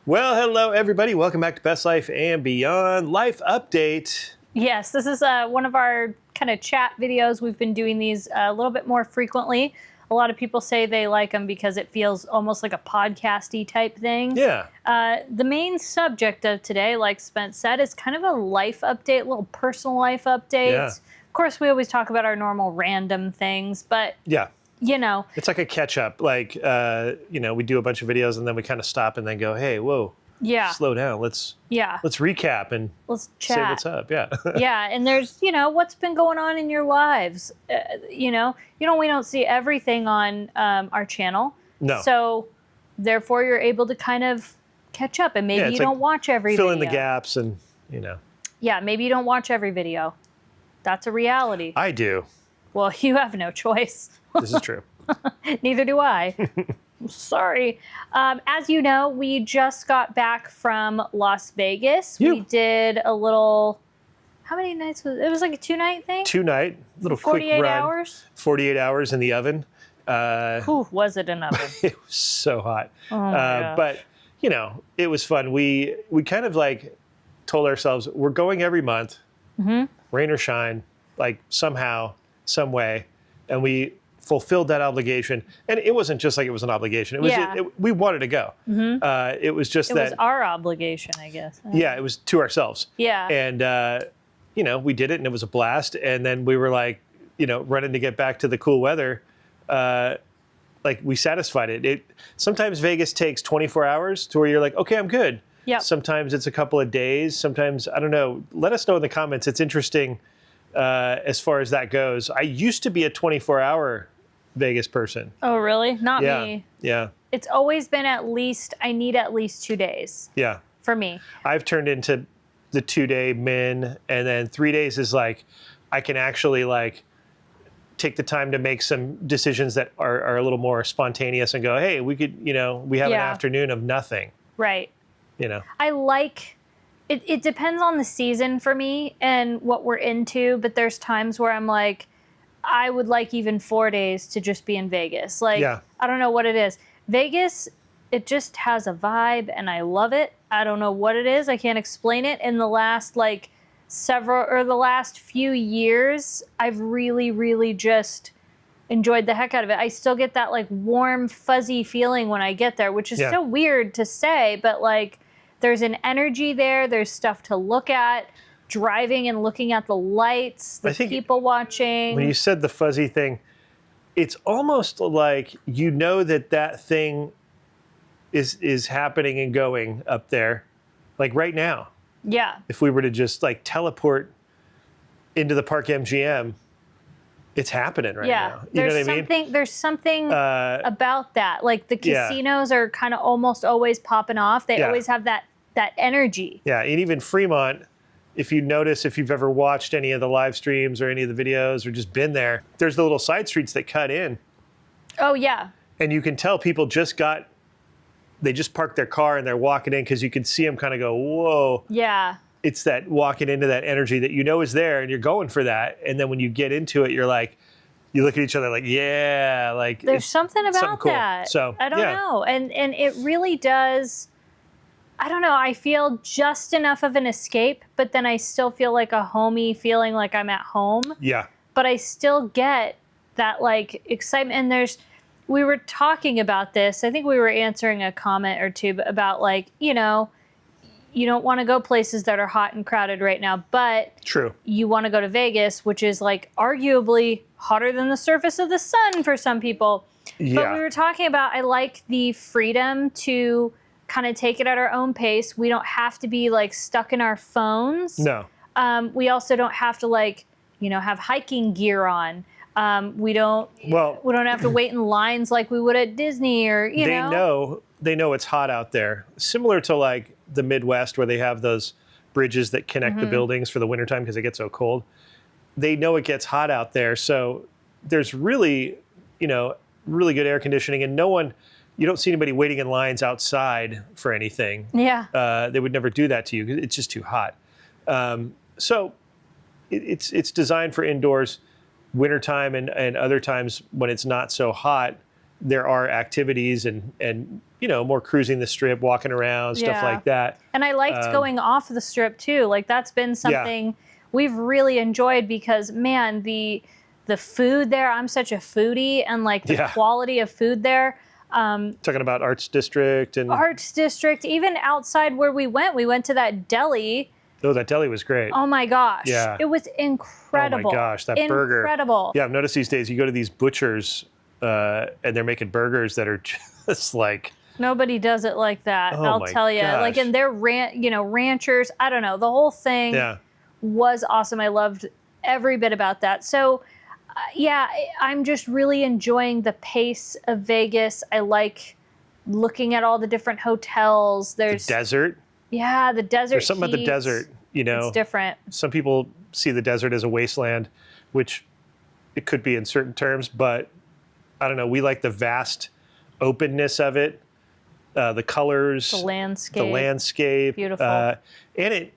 Well, hello, everybody. Welcome back to Best Life and Beyond Life Update. Yes, this is one of our kind of chat videos. We've been doing these a little bit more frequently. A lot of people say they like them because it feels almost like a podcasty type thing. Yeah. The main subject of today, like Spence said, is kind of a life update, a little personal life update. Yeah. Of course, we always talk about our normal random things, but Yeah. you know. It's like a catch up. Like, we do a bunch of videos and then we kind of stop and then go, hey, whoa. Yeah. Slow down. Let's recap and let's chat. Say what's up. Yeah. Yeah. And there's, what's been going on in your lives. We don't see everything on our channel. No. So therefore you're able to kind of catch up, and maybe you don't watch every video. Fill in the gaps and, Yeah. Maybe you don't watch every video. That's a reality. I do. Well, you have no choice. This is true. Neither do I. Sorry. As you know, we just got back from Las Vegas. We did a little, how many nights was it? It was like a 2-night thing? 2-night, little quick run. 48 hours? 48 hours in the oven. Ooh, was it an oven? It was so hot. Oh my gosh. But, it was fun. We kind of like told ourselves, we're going every month, rain or shine, like somehow, some way. And we fulfilled that obligation. And it wasn't just like it was an obligation. It was we wanted to go. It was just it was our obligation, I guess. Yeah, it was to ourselves. Yeah. And, we did it and it was a blast. And then we were like, running to get back to the cool weather. Like we satisfied it. Sometimes Vegas takes 24 hours to where you're like, okay, I'm good. Yep. Sometimes it's a couple of days. Sometimes, I don't know. Let us know in the comments. It's interesting as far as that goes. I used to be a 24-hour Vegas person. Oh, really? Not me. Yeah. It's always been I need at least 2 days. Yeah. For me. I've turned into the 2-day min, and then 3 days is like, I can actually like take the time to make some decisions that are a little more spontaneous and go, hey, we could, we have an afternoon of nothing. Right. I like, it depends on the season for me and what we're into, but there's times where I'm like, I would like even 4 days to just be in Vegas. Like, I don't know what it is. Vegas, it just has a vibe and I love it. I don't know what it is. I can't explain it. In the last the last few years, I've really, really just enjoyed the heck out of it. I still get that like warm, fuzzy feeling when I get there, which is so weird to say, but like there's an energy there. There's stuff to look at. Driving and looking at the lights, the people watching. When you said the fuzzy thing, it's almost like that thing is happening and going up there, like right now. Yeah. If we were to just like teleport into the Park MGM, it's happening right now. You know what I mean? There's something about that. Like the casinos are kind of almost always popping off. They always have that energy. Yeah, and even Fremont, if you notice, if you've ever watched any of the live streams or any of the videos or just been there, there's the little side streets that cut in. Oh, yeah. And you can tell people they just parked their car and they're walking in because you can see them kind of go, whoa. Yeah. It's that walking into that energy that is there and you're going for that. And then when you get into it, you're like, you look at each other like, yeah. Like there's something about cool. that. So I don't know. And it really does. I don't know. I feel just enough of an escape, but then I still feel like a homey feeling like I'm at home. Yeah. But I still get that like excitement. And we were talking about this. I think we were answering a comment or two about like, you don't want to go places that are hot and crowded right now, but you want to go to Vegas, which is like arguably hotter than the surface of the sun for some people. Yeah. But we were talking about, I like the freedom to kind of take it at our own pace. We don't have to be like stuck in our phones. No. We also don't have to like, have hiking gear on. We don't have to wait in lines like we would at Disney or, They know it's hot out there. Similar to like the Midwest where they have those bridges that connect the buildings for the wintertime because it gets so cold. They know it gets hot out there. So there's really, really good air conditioning and you don't see anybody waiting in lines outside for anything. Yeah. They would never do that to you. It's just too hot. So it's designed for indoors, wintertime and other times when it's not so hot. there are activities and more cruising the strip, walking around, stuff like that. And I liked going off the strip too. Like that's been something we've really enjoyed because man, the food there, I'm such a foodie, and like the quality of food there. Talking about Arts District, even outside where we went to that deli. Oh, that deli was great. Oh my gosh. Yeah. It was incredible. Oh my gosh, that burger. Incredible. Yeah, I've noticed these days you go to these butchers and they're making burgers that are just like... Nobody does it like that, oh I'll my tell you. gosh. Like, and they're ranchers. I don't know. The whole thing was awesome. I loved every bit about that. So, I'm just really enjoying the pace of Vegas. I like looking at all the different hotels. There's the desert. Yeah, the desert. There's something about the desert, It's different. Some people see the desert as a wasteland, which it could be in certain terms, but I don't know. We like the vast openness of it, the colors, the landscape. Beautiful. And it,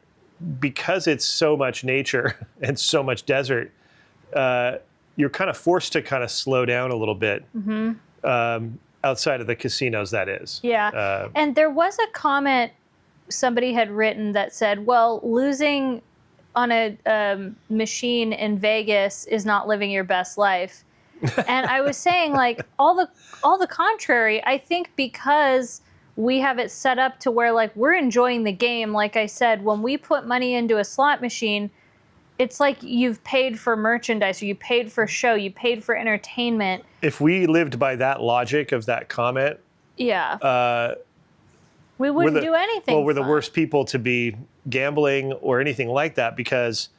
because it's so much nature and so much desert, you're kind of forced to kind of slow down a little bit. Outside of the casinos, that is. Yeah. And there was a comment somebody had written that said, well, losing on a machine in Vegas is not living your best life. And I was saying, like, all the contrary. I think because we have it set up to where, like, we're enjoying the game. Like I said, when we put money into a slot machine, it's like you've paid for merchandise, or you paid for show, you paid for entertainment. If we lived by that logic of that comment, we wouldn't do anything. Well, we're the worst people to be gambling or anything like that, because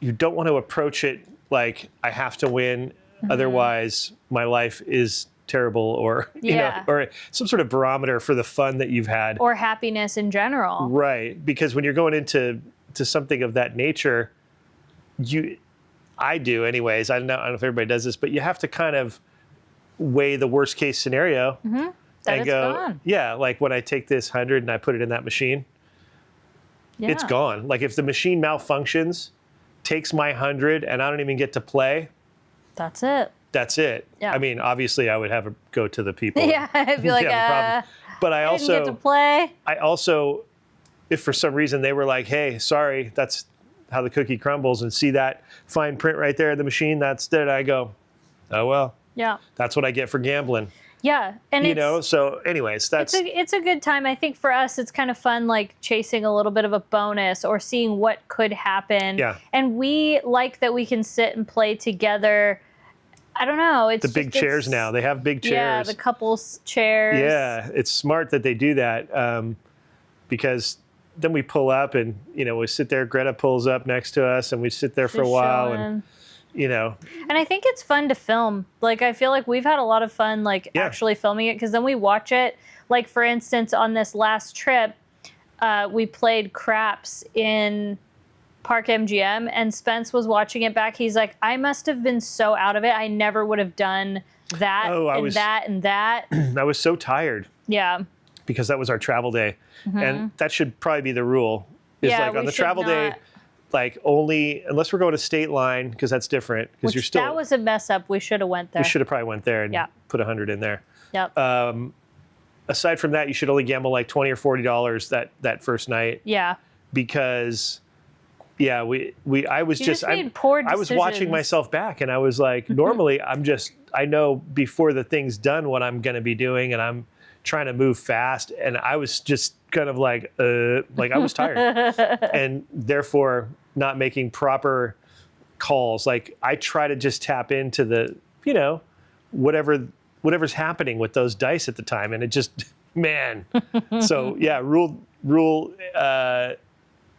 you don't want to approach it like I have to win, otherwise my life is terrible, or or some sort of barometer for the fun that you've had, or happiness in general. Right, because when you're going into something of that nature, I do anyways. I don't know if everybody does this, but you have to kind of weigh the worst case scenario. And go, gone. Yeah, like when I take this 100 and I put it in that machine, it's gone. Like if the machine malfunctions, takes my 100, and I don't even get to play, that's it. That's it. Yeah. I mean, obviously, I would have a go to the people. I'd be like, but I also didn't get to play. I also, if for some reason they were like, hey, sorry, that's how the cookie crumbles, and see that fine print right there in the machine, that's it. I go, oh well. Yeah. That's what I get for gambling. Yeah, and so anyways, it's a good time. I think for us, it's kind of fun, like chasing a little bit of a bonus or seeing what could happen. Yeah. And we like that we can sit and play together. I don't know. It's the big chairs now. They have big chairs. Yeah, the couples chairs. Yeah, it's smart that they do that, because then we pull up and we sit there. Greta pulls up next to us, and we sit there for a while and. And I think it's fun to film. Like, I feel like we've had a lot of fun, like, actually filming it, because then we watch it. Like, for instance, on this last trip, we played craps in Park MGM, and Spence was watching it back. He's like, I must have been so out of it. I never would have done that and that. I was so tired. Yeah. Because that was our travel day. And that should probably be the rule. Is like on the travel day, like only unless we're going to State Line, because that's different. Because you're still. That was a mess up. We should have went there. We should have probably went there and put 100 in there. Yep. Aside from that, you should only gamble like $20 or $40 that first night. Yeah. Because, I was watching myself back, and I was like, normally I know before the thing's done what I'm going to be doing, and I'm trying to move fast, and I was just kind of like I was tired, and therefore not making proper calls. Like I try to just tap into the whatever's happening with those dice at the time, and it just so rule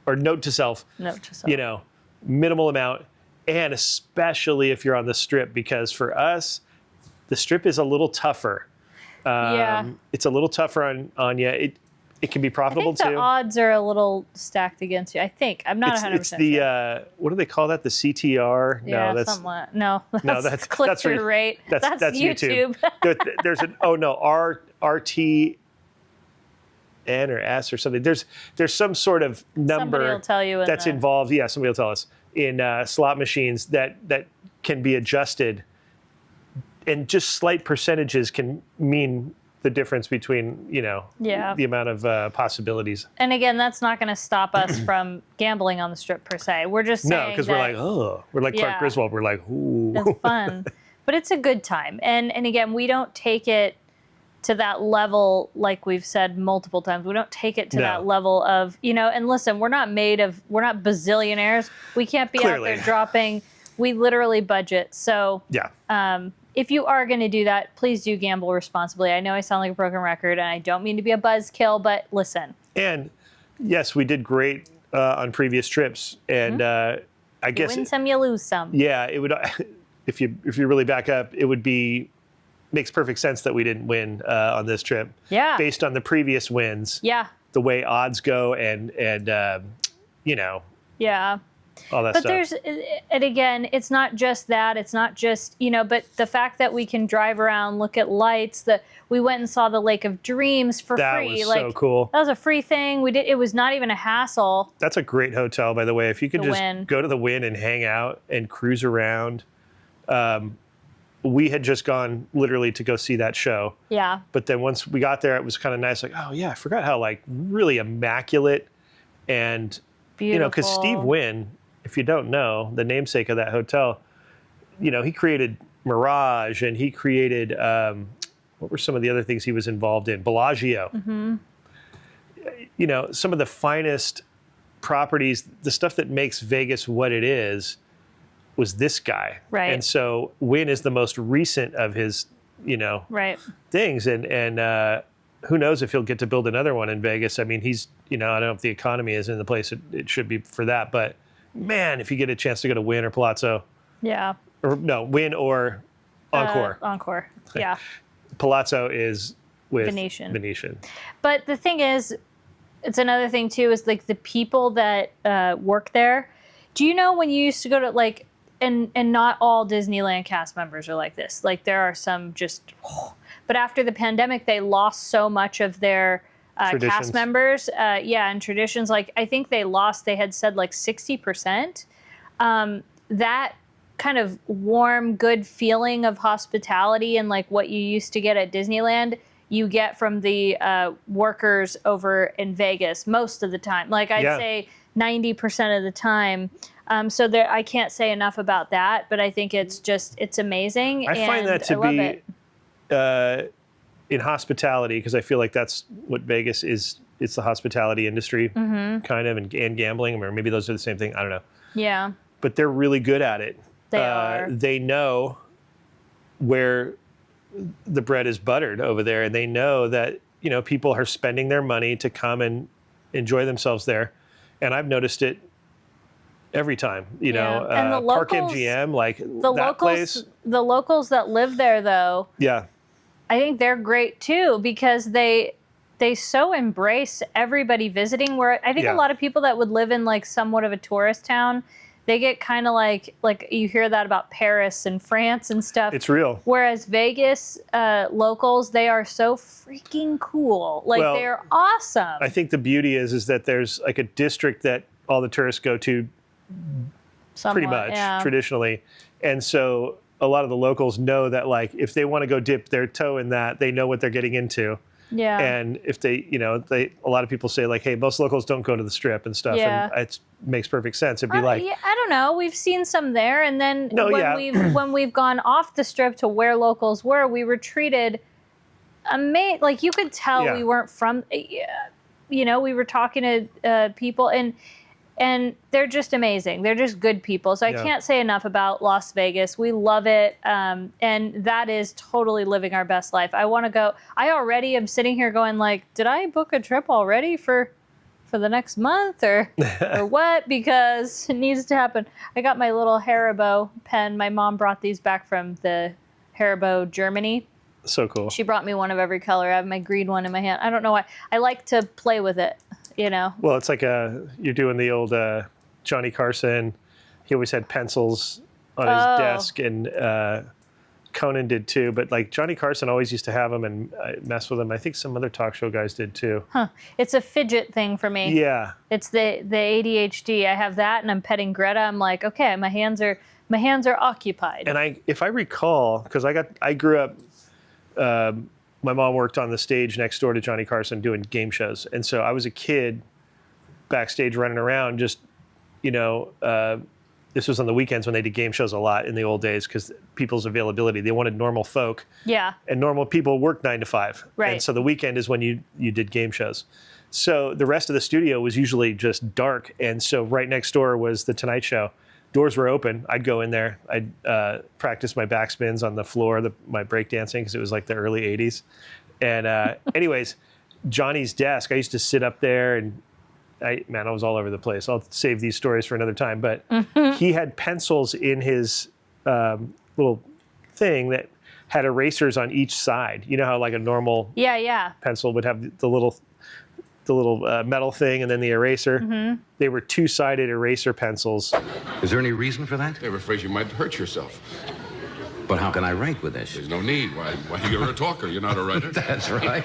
or note to self, minimal amount, and especially if you're on the strip, because for us the strip is a little tougher. It's a little tougher on you. It can be profitable too. The odds are a little stacked against you. I think I'm not 100%. It's the what do they call that? The CTR? Yeah, that's that's click-through rate. That's YouTube. There's an RTN or S or something. There's some sort of number somebody will tell you that's involved. Yeah, somebody will tell us in slot machines that can be adjusted and just slight percentages can mean the difference between, the amount of possibilities. And again, that's not going to stop us from gambling on the Strip per se. We're just saying because we're like, we're like Clark Griswold. We're like, ooh. It's fun. But it's a good time. And again, we don't take it to that level, like we've said multiple times. We don't take it to that level of, and listen, we're not bazillionaires. We can't be out there dropping. We literally budget. So if you are going to do that, please do gamble responsibly. I know I sound like a broken record, and I don't mean to be a buzzkill, but listen. And yes, we did great on previous trips, and I guess you win some, you lose some. Yeah, it would. If you really back up, it would makes perfect sense that we didn't win on this trip. Yeah. Based on the previous wins. Yeah. The way odds go, and Yeah. All that stuff. And again, it's not just that. It's not just, but the fact that we can drive around, look at lights, that we went and saw the Lake of Dreams for free. That was so cool. That was a free thing. It was not even a hassle. That's a great hotel, by the way. If you could just go to the Wynn and hang out and cruise around. We had just gone literally to go see that show. Yeah. But then once we got there, it was kind of nice. Like, oh yeah, I forgot how really immaculate and beautiful. Because Steve Wynn, if you don't know, the namesake of that hotel, he created Mirage, and he created, what were some of the other things he was involved in? Bellagio. Mm-hmm. Some of the finest properties, the stuff that makes Vegas what it is, was this guy. Right. And so Wynn is the most recent of his, things. And who knows if he'll get to build another one in Vegas. I mean, he's, I don't know if the economy is in the place it should be for that, but man, if you get a chance to go to Wynn or Palazzo. Yeah. Or no, Wynn or Encore. Encore, yeah. Palazzo is with Venetian. But the thing is, it's another thing too, is like the people that work there. Do you know when you used to go to and not all Disneyland cast members are like this. Like there are some but after the pandemic, they lost so much of their cast members. And traditions. Like I think they had said 60%. That kind of warm, good feeling of hospitality and what you used to get at Disneyland, you get from the workers over in Vegas most of the time. I'd say 90% of the time. So I can't say enough about that, but I think it's amazing. I find that to be in hospitality, because I feel like that's what Vegas is. It's the hospitality industry, kind of, and gambling, or maybe those are the same thing. I don't know. Yeah. But they're really good at it. They are. They know where the bread is buttered over there, and they know that people are spending their money to come and enjoy themselves there. And I've noticed it every time, and the locals, Park MGM, place. The locals that live there, though, I think they're great too, because they so embrace everybody visiting. Where I think a lot of people that would live in somewhat of a tourist town, they get kind of like you hear that about Paris and France and stuff. It's real. Whereas Vegas locals, they are so freaking cool. They're awesome. I think the beauty is that there's a district that all the tourists go to pretty much traditionally. And so a lot of the locals know that if they want to go dip their toe in that, they know what they're getting into. Yeah. And if they, a lot of people say hey, most locals don't go to the Strip and stuff. Yeah. And it makes perfect sense. It'd be I don't know. We've seen some there. And then when we've gone off the Strip to where locals were, we were treated amazing. You could tell we weren't from, we were talking to people and they're just amazing. They're just good people. So I can't say enough about Las Vegas. We love it. And that is totally living our best life. I want to go. I already am sitting here going did I book a trip already for the next month or what? Because it needs to happen. I got my little Haribo pen. My mom brought these back from the Haribo, Germany. So cool. She brought me one of every color. I have my green one in my hand. I don't know why. I like to play with it. Well, it's you're doing the old Johnny Carson. He always had pencils on his desk, and Conan did too. But Johnny Carson always used to have them and mess with them. I think some other talk show guys did too. Huh. It's a fidget thing for me. Yeah. It's the ADHD. I have that, and I'm petting Greta. I'm okay, my hands are My hands are occupied. And if I recall, because I grew up, my mom worked on the stage next door to Johnny Carson doing game shows. And so I was a kid backstage running around just, this was on the weekends when they did game shows a lot in the old days because people's availability, they wanted normal folk. Yeah. And normal people work 9 to 5. Right. And so the weekend is when you did game shows. So the rest of the studio was usually just dark. And so right next door was the Tonight Show. Doors were open. I'd go in there. I'd practice my backspins on the floor, my breakdancing, because it was like the early 80s. And anyways, Johnny's desk, I used to sit up there and I was all over the place. I'll save these stories for another time. But he had pencils in his little thing that had erasers on each side. You know how like a normal pencil would have the little metal thing and then the eraser? Mm-hmm. They were 2-sided eraser pencils. Is there any reason for that? They were afraid you might hurt yourself. But how can I write with this? There's no need. Why you're a talker. You're not a writer. That's right.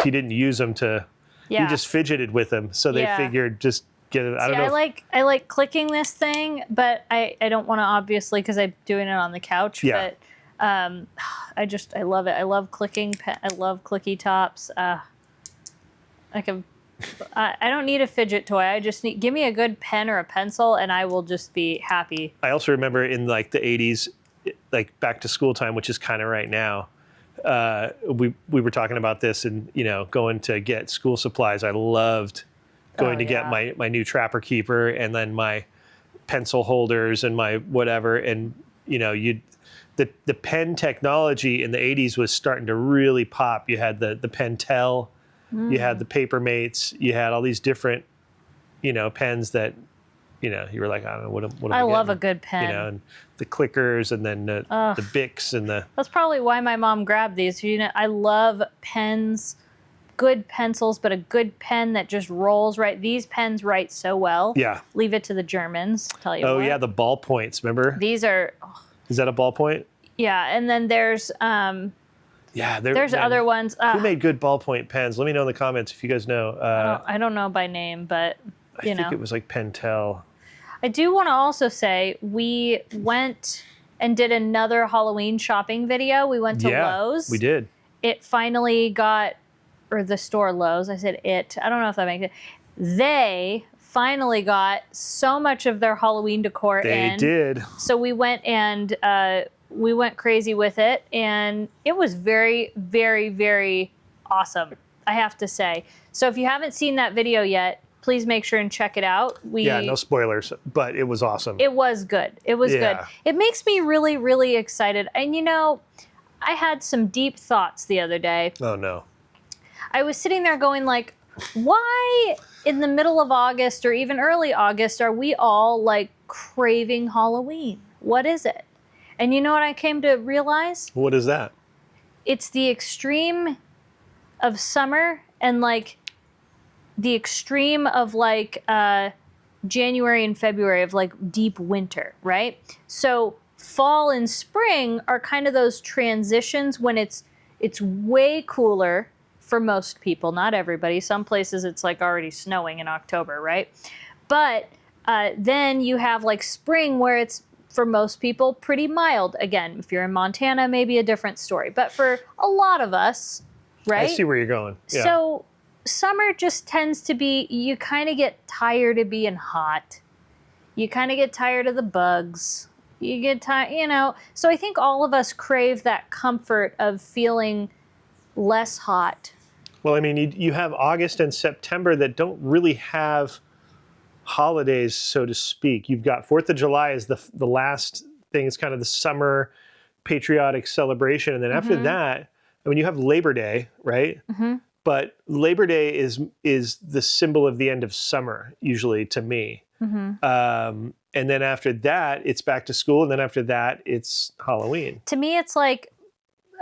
He didn't use them to... Yeah. He just fidgeted with them, so they figured just get it. I don't know. I like clicking this thing, but I don't want to, obviously, because I'm doing it on the couch. Yeah. But I love it. I love clicking. I love clicky tops. I don't need a fidget toy. I just give me a good pen or a pencil, and I will just be happy. I also remember in like the 80s, like back to school time, which is kind of right now. We were talking about this and, going to get school supplies. I loved going to get my new Trapper Keeper and then my pencil holders and my whatever. And, the pen technology in the 80s was starting to really pop. You had the Pentel, you had the Papermates, you had all these different, pens that, you were like, I don't know, what am I love getting? a good pen. And the clickers and then the Bics and the... That's probably why my mom grabbed these. I love pens, good pencils, but a good pen that just rolls right. These pens write so well. Yeah. Leave it to the Germans, tell you what. what. Yeah, the ballpoints, remember? These are... Is that a ballpoint? Yeah, and then there's... there's other ones. Who made good ballpoint pens? Let me know in the comments if you guys know. I don't know by name, but, I think it was like Pentel. I do want to also say we went and did another Halloween shopping video. We went to Lowe's. We did. It finally got, or the store Lowe's. I said it. I don't know if that makes it. They finally got so much of their Halloween decor in. They did. So we went and we went crazy with it, and it was very, very, very awesome, I have to say. So if you haven't seen that video yet, please make sure and check it out. No spoilers, but it was awesome. It was good. It was good. It makes me really, really excited. And I had some deep thoughts the other day. Oh, no. I was sitting there going like, why in the middle of August or even early August are we all like craving Halloween? What is it? And you know what I came to realize? What is that? It's the extreme of summer and like the extreme of like January and February of like deep winter, right? So fall and spring are kind of those transitions when it's way cooler for most people, not everybody. Some places it's like already snowing in October, right? But then you have like spring where it's, for most people, pretty mild. Again, if you're in Montana, maybe a different story. But for a lot of us, right? I see where you're going. Yeah. So summer just tends to be, you kind of get tired of being hot. You kind of get tired of the bugs. You get tired, So I think all of us crave that comfort of feeling less hot. Well, I mean, you have August and September that don't really have holidays, so to speak. You've got 4th of July is the last thing. It's kind of the summer patriotic celebration. And then after that, I mean, you have Labor Day, right? Mm-hmm. But Labor Day is the symbol of the end of summer, usually, to me. Mm-hmm. And then after that, it's back to school. And then after that, it's Halloween. To me, it's like,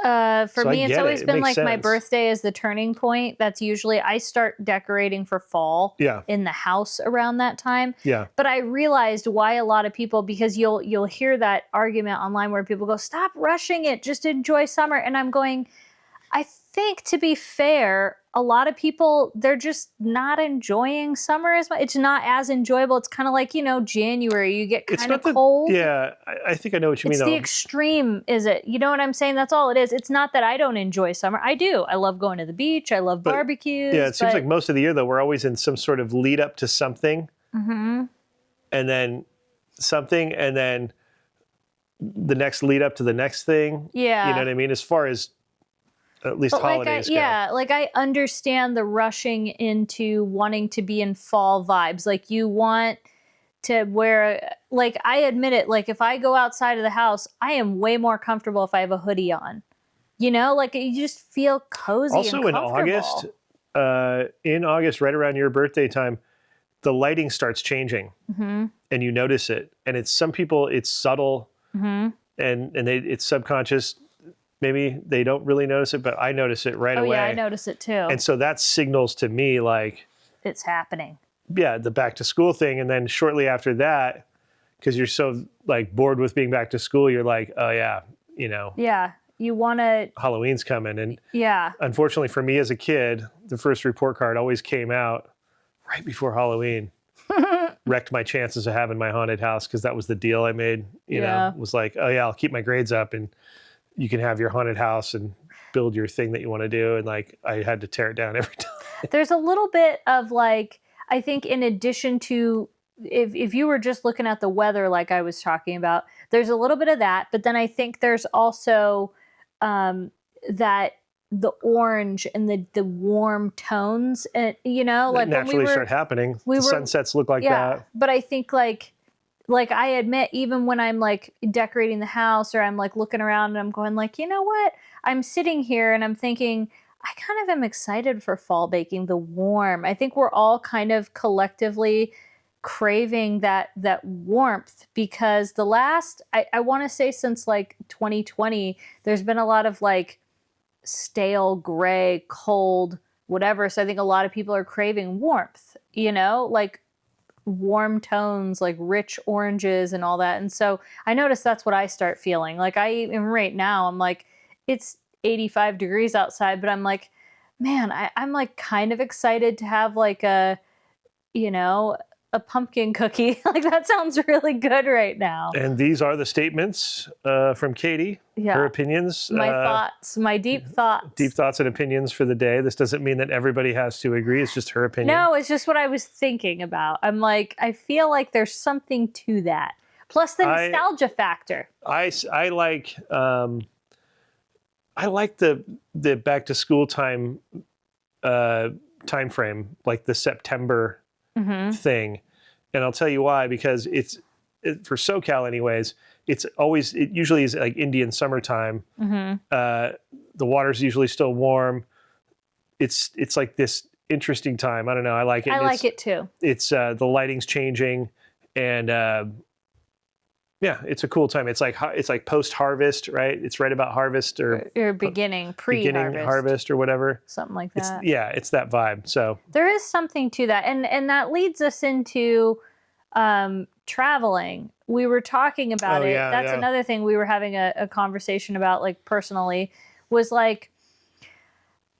for me, it's always been like my birthday is the turning point. That's usually, I start decorating for fall in the house around that time. Yeah. But I realized why a lot of people, because you'll hear that argument online where people go, stop rushing it, just enjoy summer. And I'm going, I think, to be fair, a lot of people, they're just not enjoying summer as much. It's not as enjoyable. It's kind of like, January, you get kind of cold. Yeah, I think I know what you mean. It's the extreme, is it? You know what I'm saying? That's all it is. It's not that I don't enjoy summer. I do. I love going to the beach. I love barbecues. Yeah, it seems like most of the year, though, we're always in some sort of lead up to something. Mm-hmm. And then something, and then the next lead up to the next thing. Yeah. You know what I mean? As far as at least holidays go. Yeah, like I understand the rushing into wanting to be in fall vibes. Like you want to wear, like I admit it, like if I go outside of the house, I am way more comfortable if I have a hoodie on. Like you just feel cozy also and comfortable. In August, right around your birthday time, the lighting starts changing. Mm-hmm. And you notice it. And it's some people, it's subtle, mm-hmm. and it's subconscious. Maybe they don't really notice it, but I notice it right away. Oh yeah, I notice it too. And so that signals to me like it's happening. Yeah, the back to school thing. And then shortly after that, because you're so like bored with being back to school, you're like, oh yeah, Yeah, you want to. Halloween's coming. And yeah, unfortunately for me as a kid, the first report card always came out right before Halloween. Wrecked my chances of having my haunted house because that was the deal I made. Was like, oh yeah, I'll keep my grades up and you can have your haunted house and build your thing that you want to do. And like, I had to tear it down every time. There's a little bit of like, I think in addition to, if you were just looking at the weather, like I was talking about, there's a little bit of that. But then I think there's also that the orange and the warm tones, and like naturally start happening. The sunsets look like that. But I think like I admit, even when I'm like decorating the house or I'm like looking around and I'm going like, you know what? I'm sitting here and I'm thinking, I kind of am excited for fall baking, the warm. I think we're all kind of collectively craving that warmth because the last, I want to say since like 2020, there's been a lot of like stale, gray, cold, whatever. So I think a lot of people are craving warmth, like warm tones, like rich oranges and all that. And so I notice that's what I start feeling. Like I even right now, I'm like, it's 85 degrees outside, but I'm like, man, I'm like kind of excited to have like a pumpkin cookie. Like that sounds really good right now. And these are the statements from Katie, her opinions. My thoughts, my deep thoughts. Deep thoughts and opinions for the day. This doesn't mean that everybody has to agree. It's just her opinion. No, it's just what I was thinking about. I'm like, I feel like there's something to that. Plus the nostalgia factor. I like the back to school time frame, like the September thing. And I'll tell you why, because for SoCal anyways, it usually is like Indian summertime. The water's usually still warm. It's like this interesting time. I don't know. I like it. I like it too. It's the lighting's changing and it's a cool time. It's like post harvest, right? It's right about harvest or beginning harvest or whatever. Something like that. It's that vibe. So there is something to that. And that leads us into traveling. We were talking about it. Yeah, That's another thing we were having a conversation about, like personally, was like,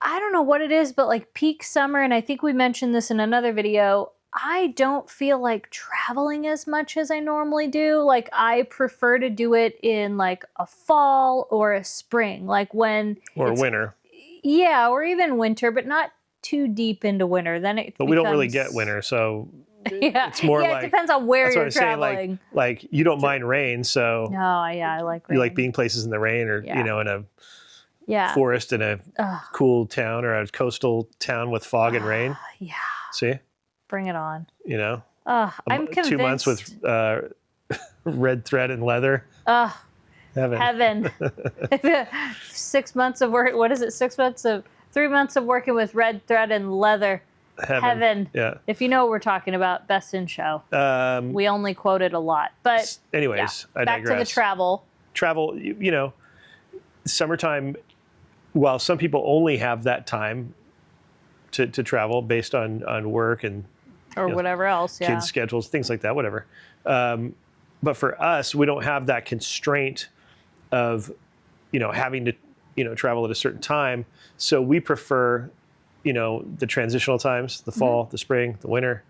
I don't know what it is, but like peak summer, and I think we mentioned this in another video, I don't feel like traveling as much as I normally do. Like I prefer to do it in like a fall or a spring, like when winter. Yeah, or even winter, but not too deep into winter. But we don't really get winter, so it's more like it depends on where you're traveling. Saying, like you don't mind rain, so no, I like rain. You like being places in the rain, or in a forest in a cool town or a coastal town with fog and rain. Yeah. See. Bring it on. I'm convinced. 2 months with red thread and leather. Heaven. 6 months of work. What is it? 3 months of working with red thread and leather. Heaven. Yeah. If you know what we're talking about, Best in Show. We only quote it a lot. But anyways, I digress. Back to the travel. Travel, summertime, while some people only have that time to travel based on work and whatever else, kids' schedules, things like that, whatever. But for us, we don't have that constraint of, having to, travel at a certain time. So we prefer, the transitional times, the fall, the spring, the winter.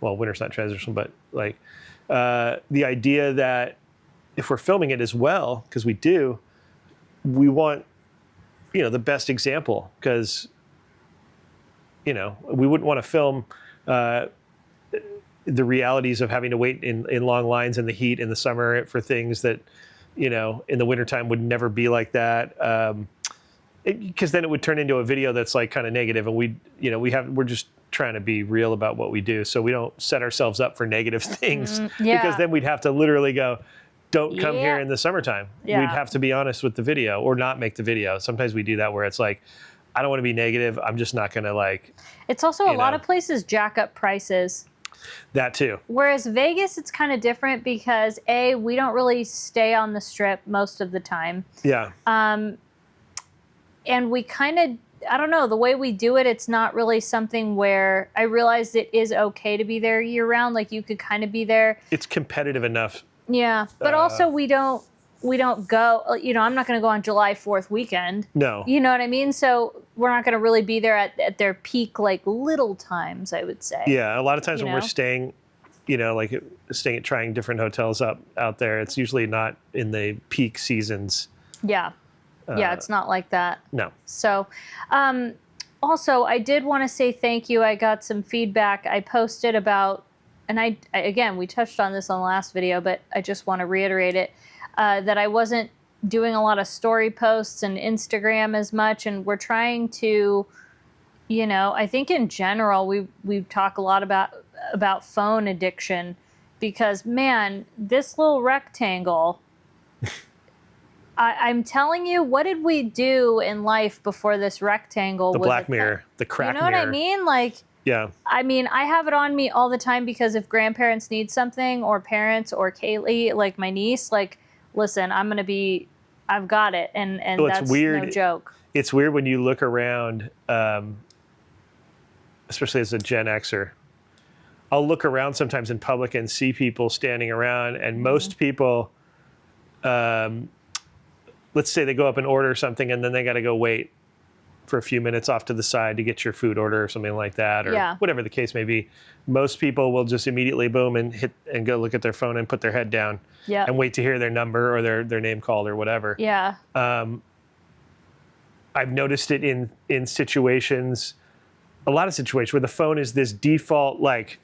Well, winter's not transitional, but like the idea that if we're filming it as well, because we do, we want, the best example, because, we wouldn't want to film the realities of having to wait in long lines in the heat in the summer for things that, in the wintertime would never be like that. Because then it would turn into a video that's like kind of negative, and we're just trying to be real about what we do, so we don't set ourselves up for negative things. Because then we'd have to literally go, don't come here in the summertime. We'd have to be honest with the video or not make the video. Sometimes we do that where it's like, I don't want to be negative. I'm just not going to like. It's also a lot of places jack up prices. That too. Whereas Vegas, it's kind of different because we don't really stay on the strip most of the time. Yeah. And we kind of, I don't know, the way we do it, it's not really something where I realized it is okay to be there year round. Like you could kind of be there. It's competitive enough. Yeah. But also we don't go, I'm not going to go on July 4th weekend. No. You know what I mean? So we're not going to really be there at their peak, like little times, I would say. Yeah. A lot of times when we're staying, staying at trying different hotels out there, it's usually not in the peak seasons. Yeah. Yeah, it's not like that. No. So, also, I did want to say thank you. I got some feedback. I posted about, and I again, we touched on this on the last video, but I just want to reiterate it, that I wasn't doing a lot of story posts and Instagram as much, and we're trying to, I think in general, we talk a lot about phone addiction, because, man, this little rectangle... I'm telling you, what did we do in life before this rectangle? The black mirror, the crack mirror. You know what I mean? Like, yeah. I mean, I have it on me all the time because if grandparents need something, or parents, or Kaylee, like my niece, like, listen, I've got it, and that's weird. No joke. It's weird when you look around, especially as a Gen Xer. I'll look around sometimes in public and see people standing around, and most people. Let's say they go up and order something, and then they got to go wait for a few minutes off to the side to get your food order or something like that, or whatever the case may be. Most people will just immediately boom and hit and go look at their phone and put their head down and wait to hear their number or their name called or whatever. Yeah. I've noticed it in situations, a lot of situations where the phone is this default, like,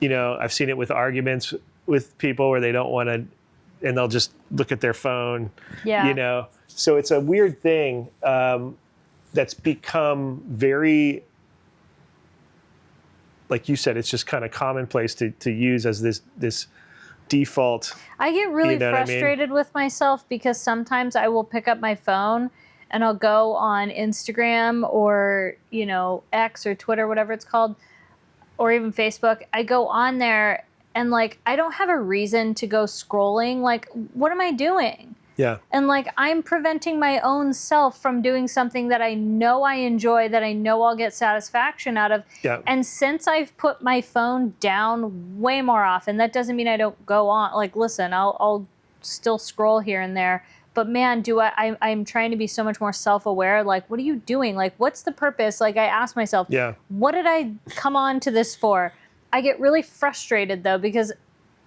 I've seen it with arguments with people where they don't want to, and they'll just look at their phone, So it's a weird thing that's become very, like you said, it's just kind of commonplace to use as this default. I get really frustrated with myself because sometimes I will pick up my phone and I'll go on Instagram or, X or Twitter, whatever it's called, or even Facebook. I go on there and, like, I don't have a reason to go scrolling. Like, what am I doing? Yeah. And, like, I'm preventing my own self from doing something that I know I enjoy, that I know I'll get satisfaction out of. Yeah. And since I've put my phone down way more often, that doesn't mean I don't go on. Like, listen, I'll still scroll here and there. But, man, I'm trying to be so much more self-aware. Like, what are you doing? Like, what's the purpose? Like, I ask myself, what did I come on to this for? I get really frustrated, though, because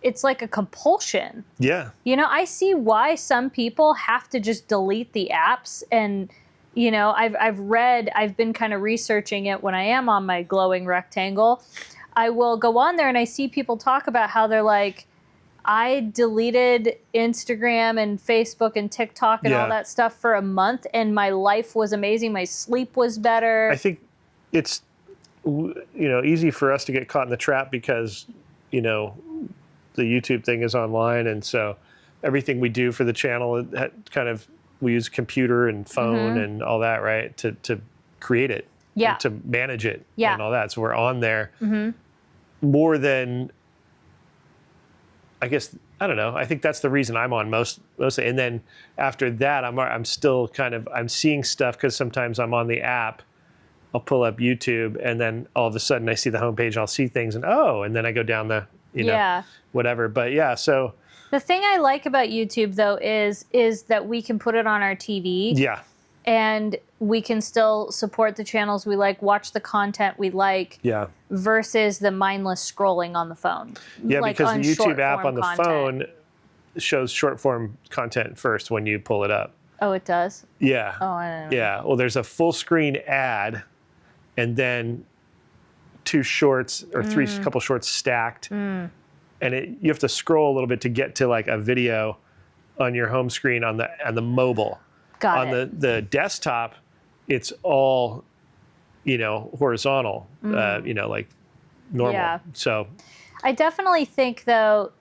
it's like a compulsion. Yeah. I see why some people have to just delete the apps. And, I've been kind of researching it when I am on my glowing rectangle. I will go on there and I see people talk about how they're like, I deleted Instagram and Facebook and TikTok and all that stuff for a month, and my life was amazing. My sleep was better. I think it's... easy for us to get caught in the trap because, the YouTube thing is online. And so everything we do for the channel, we use computer and phone and all that, right? To create it. Yeah. To manage it and all that. So we're on there more than, I guess, I don't know. I think that's the reason I'm on mostly. And then after that, I'm still I'm seeing stuff because sometimes I'm on the app. I'll pull up YouTube, and then all of a sudden I see the homepage. I'll see things, and then I go down the, whatever. But yeah, so the thing I like about YouTube though is that we can put it on our TV. Yeah. and we can still support the channels we like, watch the content we like, versus the mindless scrolling on the phone. Yeah, like because the YouTube app on the content. phone shows short form content first when you pull it up. Oh, it does? Yeah. Oh, I don't know. Yeah. Well, there's a full screen ad and then 2 shorts or 3 couple shorts stacked. And you have to scroll a little bit to get to like a video on your home screen on the mobile. Got on it. the desktop, it's all, horizontal, like normal. Yeah. So I definitely think, though,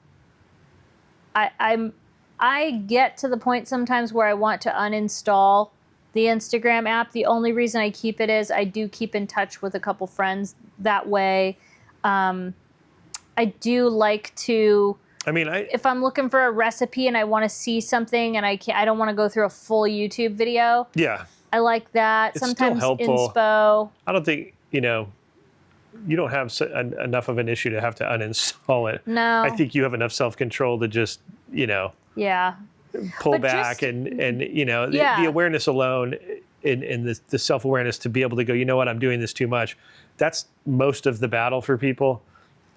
I get to the point sometimes where I want to uninstall the Instagram app. The only reason I keep it is I do keep in touch with a couple friends that way. I do like to... if I'm looking for a recipe and I want to see something and I don't want to go through a full YouTube video. Yeah. I like that. It's Sometimes still helpful. inspo. I don't think, you don't have enough of an issue to have to uninstall it. No. I think you have enough self-control to just, Yeah. pull But back just- and the awareness alone and the self-awareness to be able to go, you know what, I'm doing this too much. That's most of the battle for people.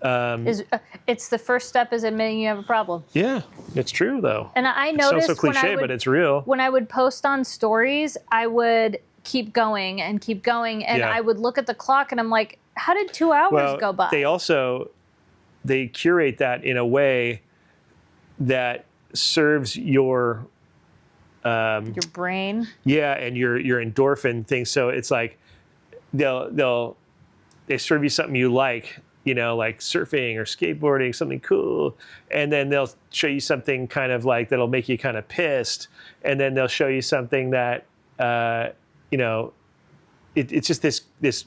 It's the first step is admitting you have a problem. Yeah, it's true though. And I It sounds noticed so cliche, but it's real. When I would post on stories, I would keep going, and I would look at the clock, and I'm like, how did 2 hours go by? They curate that in a way that serves your brain. Yeah, and your endorphin thing. So it's like they serve you something you like, like surfing or skateboarding, something cool, and then they'll show you something kind of like that'll make you kind of pissed, and then they'll show you something that it's just this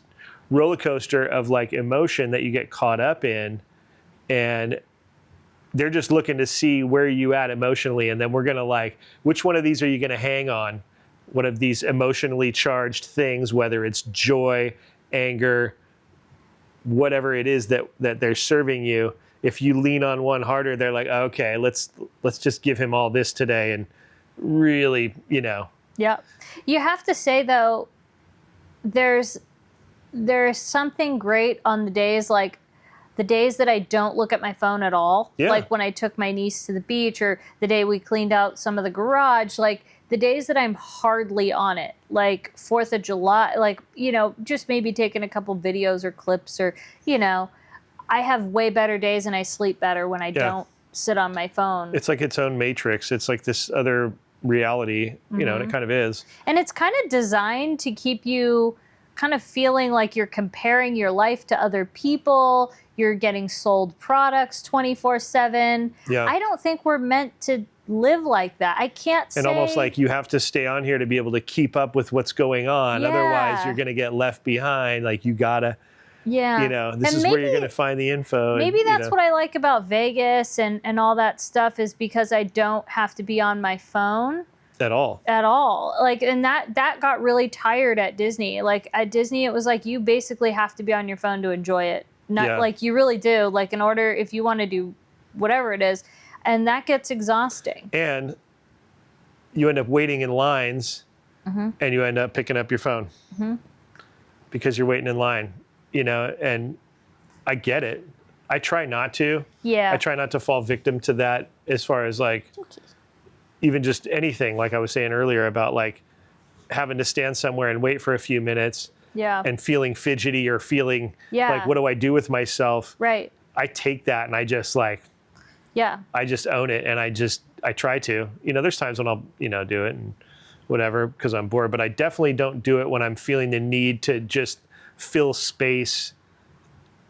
roller coaster of like emotion that you get caught up in, and they're just looking to see where you at emotionally, and then we're gonna like, which one of these are you gonna hang on? One of these emotionally charged things, whether it's joy, anger, whatever it is that they're serving you. If you lean on one harder, they're like, okay, let's just give him all this today, and really, Yep. You have to say though, there's something great on the days that I don't look at my phone at all. Yeah. Like when I took my niece to the beach, or the day we cleaned out some of the garage, like the days that I'm hardly on it, like 4th of July, like, just maybe taking a couple videos or clips, or, I have way better days and I sleep better when I don't sit on my phone. It's like its own matrix. It's like this other reality, and it kind of is. And it's kind of designed to keep you kind of feeling like you're comparing your life to other people. You're getting sold products 24/7. Yeah. I don't think we're meant to live like that. I can't say... And almost like you have to stay on here to be able to keep up with what's going on. Yeah. Otherwise, you're going to get left behind. Like you gotta, this is where you're going to find the info. Maybe that's what I like about Vegas and all that stuff, is because I don't have to be on my phone. At all. Like, and that got really tired at Disney. Like at Disney, it was like you basically have to be on your phone to enjoy it. Not like you really do. Like in order, if you want to do whatever it is, and that gets exhausting. And you end up waiting in lines, and you end up picking up your phone because you're waiting in line. And I get it. I try not to. Yeah. I try not to fall victim to that, as far as like even just anything, like I was saying earlier about like having to stand somewhere and wait for a few minutes. Yeah. And feeling fidgety or feeling like, what do I do with myself? Right. I take that and I just like, I just own it, and I try to. There's times when I'll, do it and whatever because I'm bored, but I definitely don't do it when I'm feeling the need to just fill space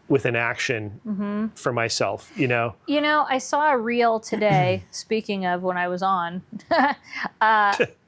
with an action for myself, I saw a reel today, speaking of when I was on,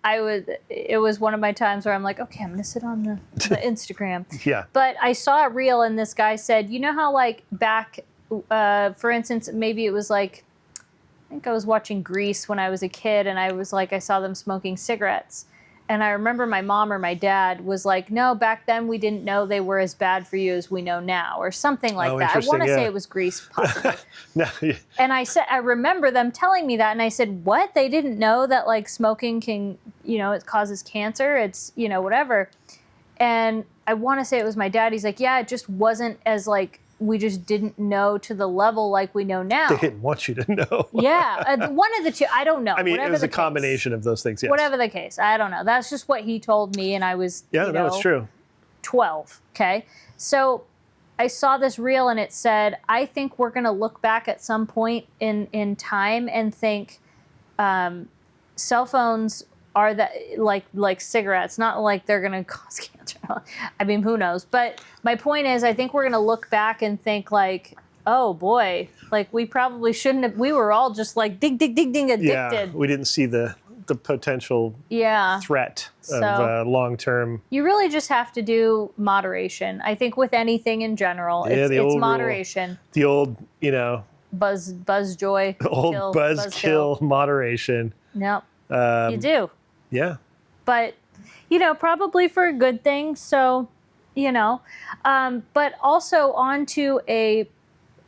it was one of my times where I'm like, okay, I'm going to sit on the Instagram. Yeah. But I saw a reel, and this guy said, how like back, for instance, maybe it was like, I think I was watching Grease when I was a kid, and I was like, I saw them smoking cigarettes. And I remember my mom or my dad was like, no, back then we didn't know they were as bad for you as we know now, or something like that. I want to say it was grease, possibly. No, yeah. And I remember them telling me that, and I said, what? They didn't know that like smoking can, it causes cancer. It's, whatever. And I want to say it was my dad. He's like, yeah, it just wasn't as like, we just didn't know to the level like we know now. They didn't want you to know. Yeah, one of the two. I don't know. I mean, whatever it was the a combination of those things. Yes. Whatever the case, I don't know. That's just what he told me, and I was it's true. 12. Okay, so I saw this reel, and it said, I think we're going to look back at some point in time and think cell phones are that like cigarettes, not like they're going to cause cancer. I mean, who knows? But my point is, I think we're going to look back and think like, oh boy, like we probably shouldn't have. We were all just like ding, ding, ding, ding, addicted. Yeah, we didn't see the potential threat of long-term. You really just have to do moderation. I think with anything in general, it's moderation. Rule. The old, buzz joy. Old kill moderation. Yep. You do. Yeah. But, probably for a good thing. So, but also on to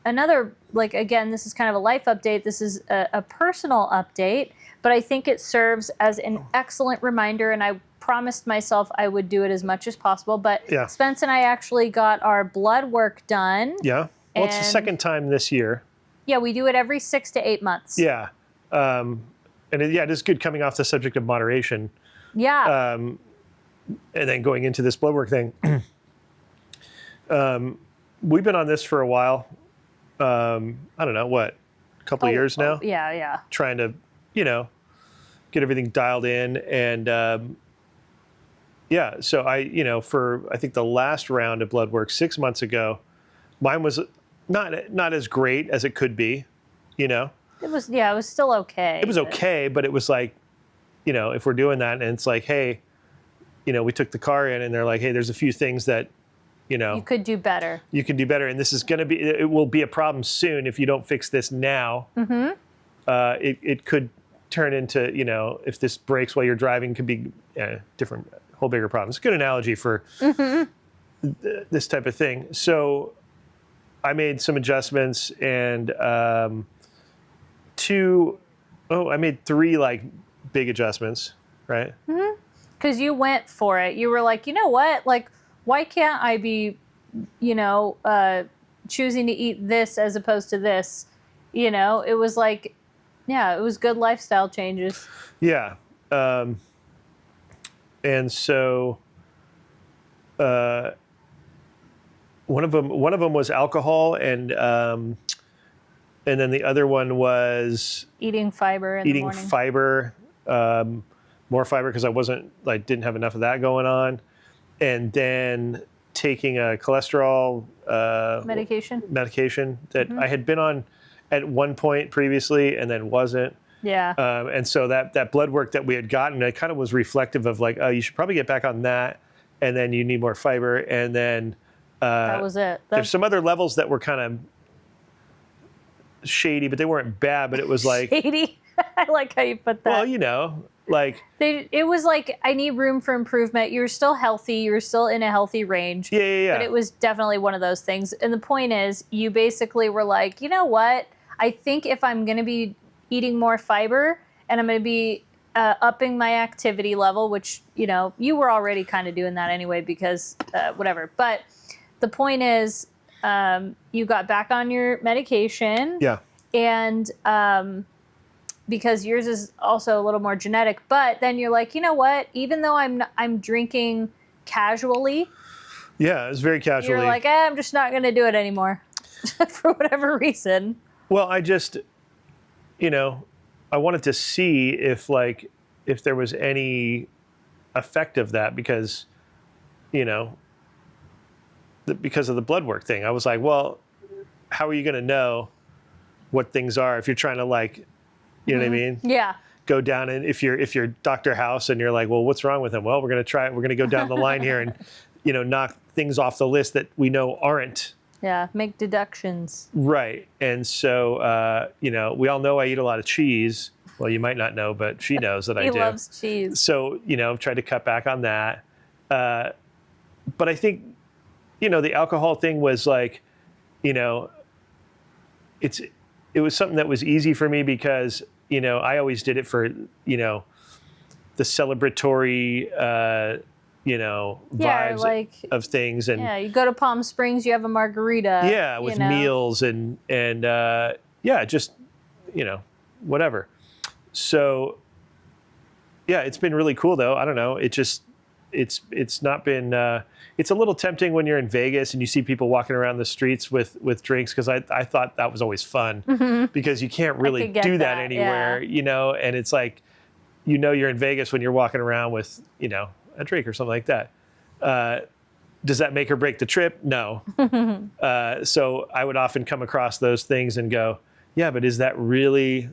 another, like, again, this is kind of a life update. This is a personal update, but I think it serves as an excellent reminder. And I promised myself I would do it as much as possible. But Spence and I actually got our blood work done. Yeah. Well, it's the second time this year. Yeah, we do it every 6 to 8 months. Yeah. And it is good coming off the subject of moderation. Yeah. And then going into this blood work thing. We've been on this for a while. I don't know, a couple of years now? Yeah. Trying to, get everything dialed in. And so for I think the last round of blood work 6 months ago, mine was not as great as it could be, It was still okay. It was okay, but it was like, if we're doing that and it's like, hey, we took the car in and they're like, hey, there's a few things that, you could do better. You can do better. And this is it will be a problem soon if you don't fix this now. Mm-hmm. It could turn into, if this breaks while you're driving, could be different, whole bigger problem. It's a good analogy for this type of thing. So I made some adjustments and, I made 3 like big adjustments, right? Mm-hmm. Because you went for it. You were like, you know what? Like, why can't I be, choosing to eat this as opposed to this? It was like, it was good lifestyle changes. Yeah. And so, one of them was alcohol and then the other one was eating fiber in the morning. Fiber, more fiber because I didn't have enough of that going on, and then taking a cholesterol medication that I had been on at one point previously and then wasn't. Yeah. And so that blood work that we had gotten, it kind of was reflective of like, oh, you should probably get back on that, and then you need more fiber, and then that was it. There's some other levels that were kind of shady, but they weren't bad, but it was like shady. I like how you put that. Well, it was like, I need room for improvement. You were still healthy. You were still in a healthy range. Yeah. But it was definitely one of those things. And the point is, you basically were like, you know what? I think if I'm going to be eating more fiber and I'm going to be upping my activity level, which, you were already kind of doing that anyway because whatever. But the point is, you got back on your medication. Yeah. And because yours is also a little more genetic, but then you're like, you know what? Even though I'm drinking casually. Yeah, it's very casually. You're like, I'm just not going to do it anymore for whatever reason. Well, I just, I wanted to see if there was any effect of that because, because of the blood work thing. I was like, well, how are you going to know what things are if you're trying to what I mean? Yeah. Go down and if you're Dr. House and you're like, well, what's wrong with him? Well, we're going to try it. We're going to go down the line here and, knock things off the list that we know aren't Yeah, make deductions. Right. And so, we all know I eat a lot of cheese. Well, you might not know, but she knows that I do. He loves cheese. So, tried to cut back on that. But I think, the alcohol thing was like, it was something that was easy for me because, I always did it for, the celebratory, vibes of things. And you go to Palm Springs, you have a margarita. Yeah, with meals and just, whatever. So, yeah, it's been really cool though. I don't know. It's not been, it's a little tempting when you're in Vegas and you see people walking around the streets with drinks. Cause I thought that was always fun because you can't really do that anywhere, and it's like, you're in Vegas when you're walking around with, a drink or something like that. Does that make or break the trip? No. So I would often come across those things and go, yeah, but is that really,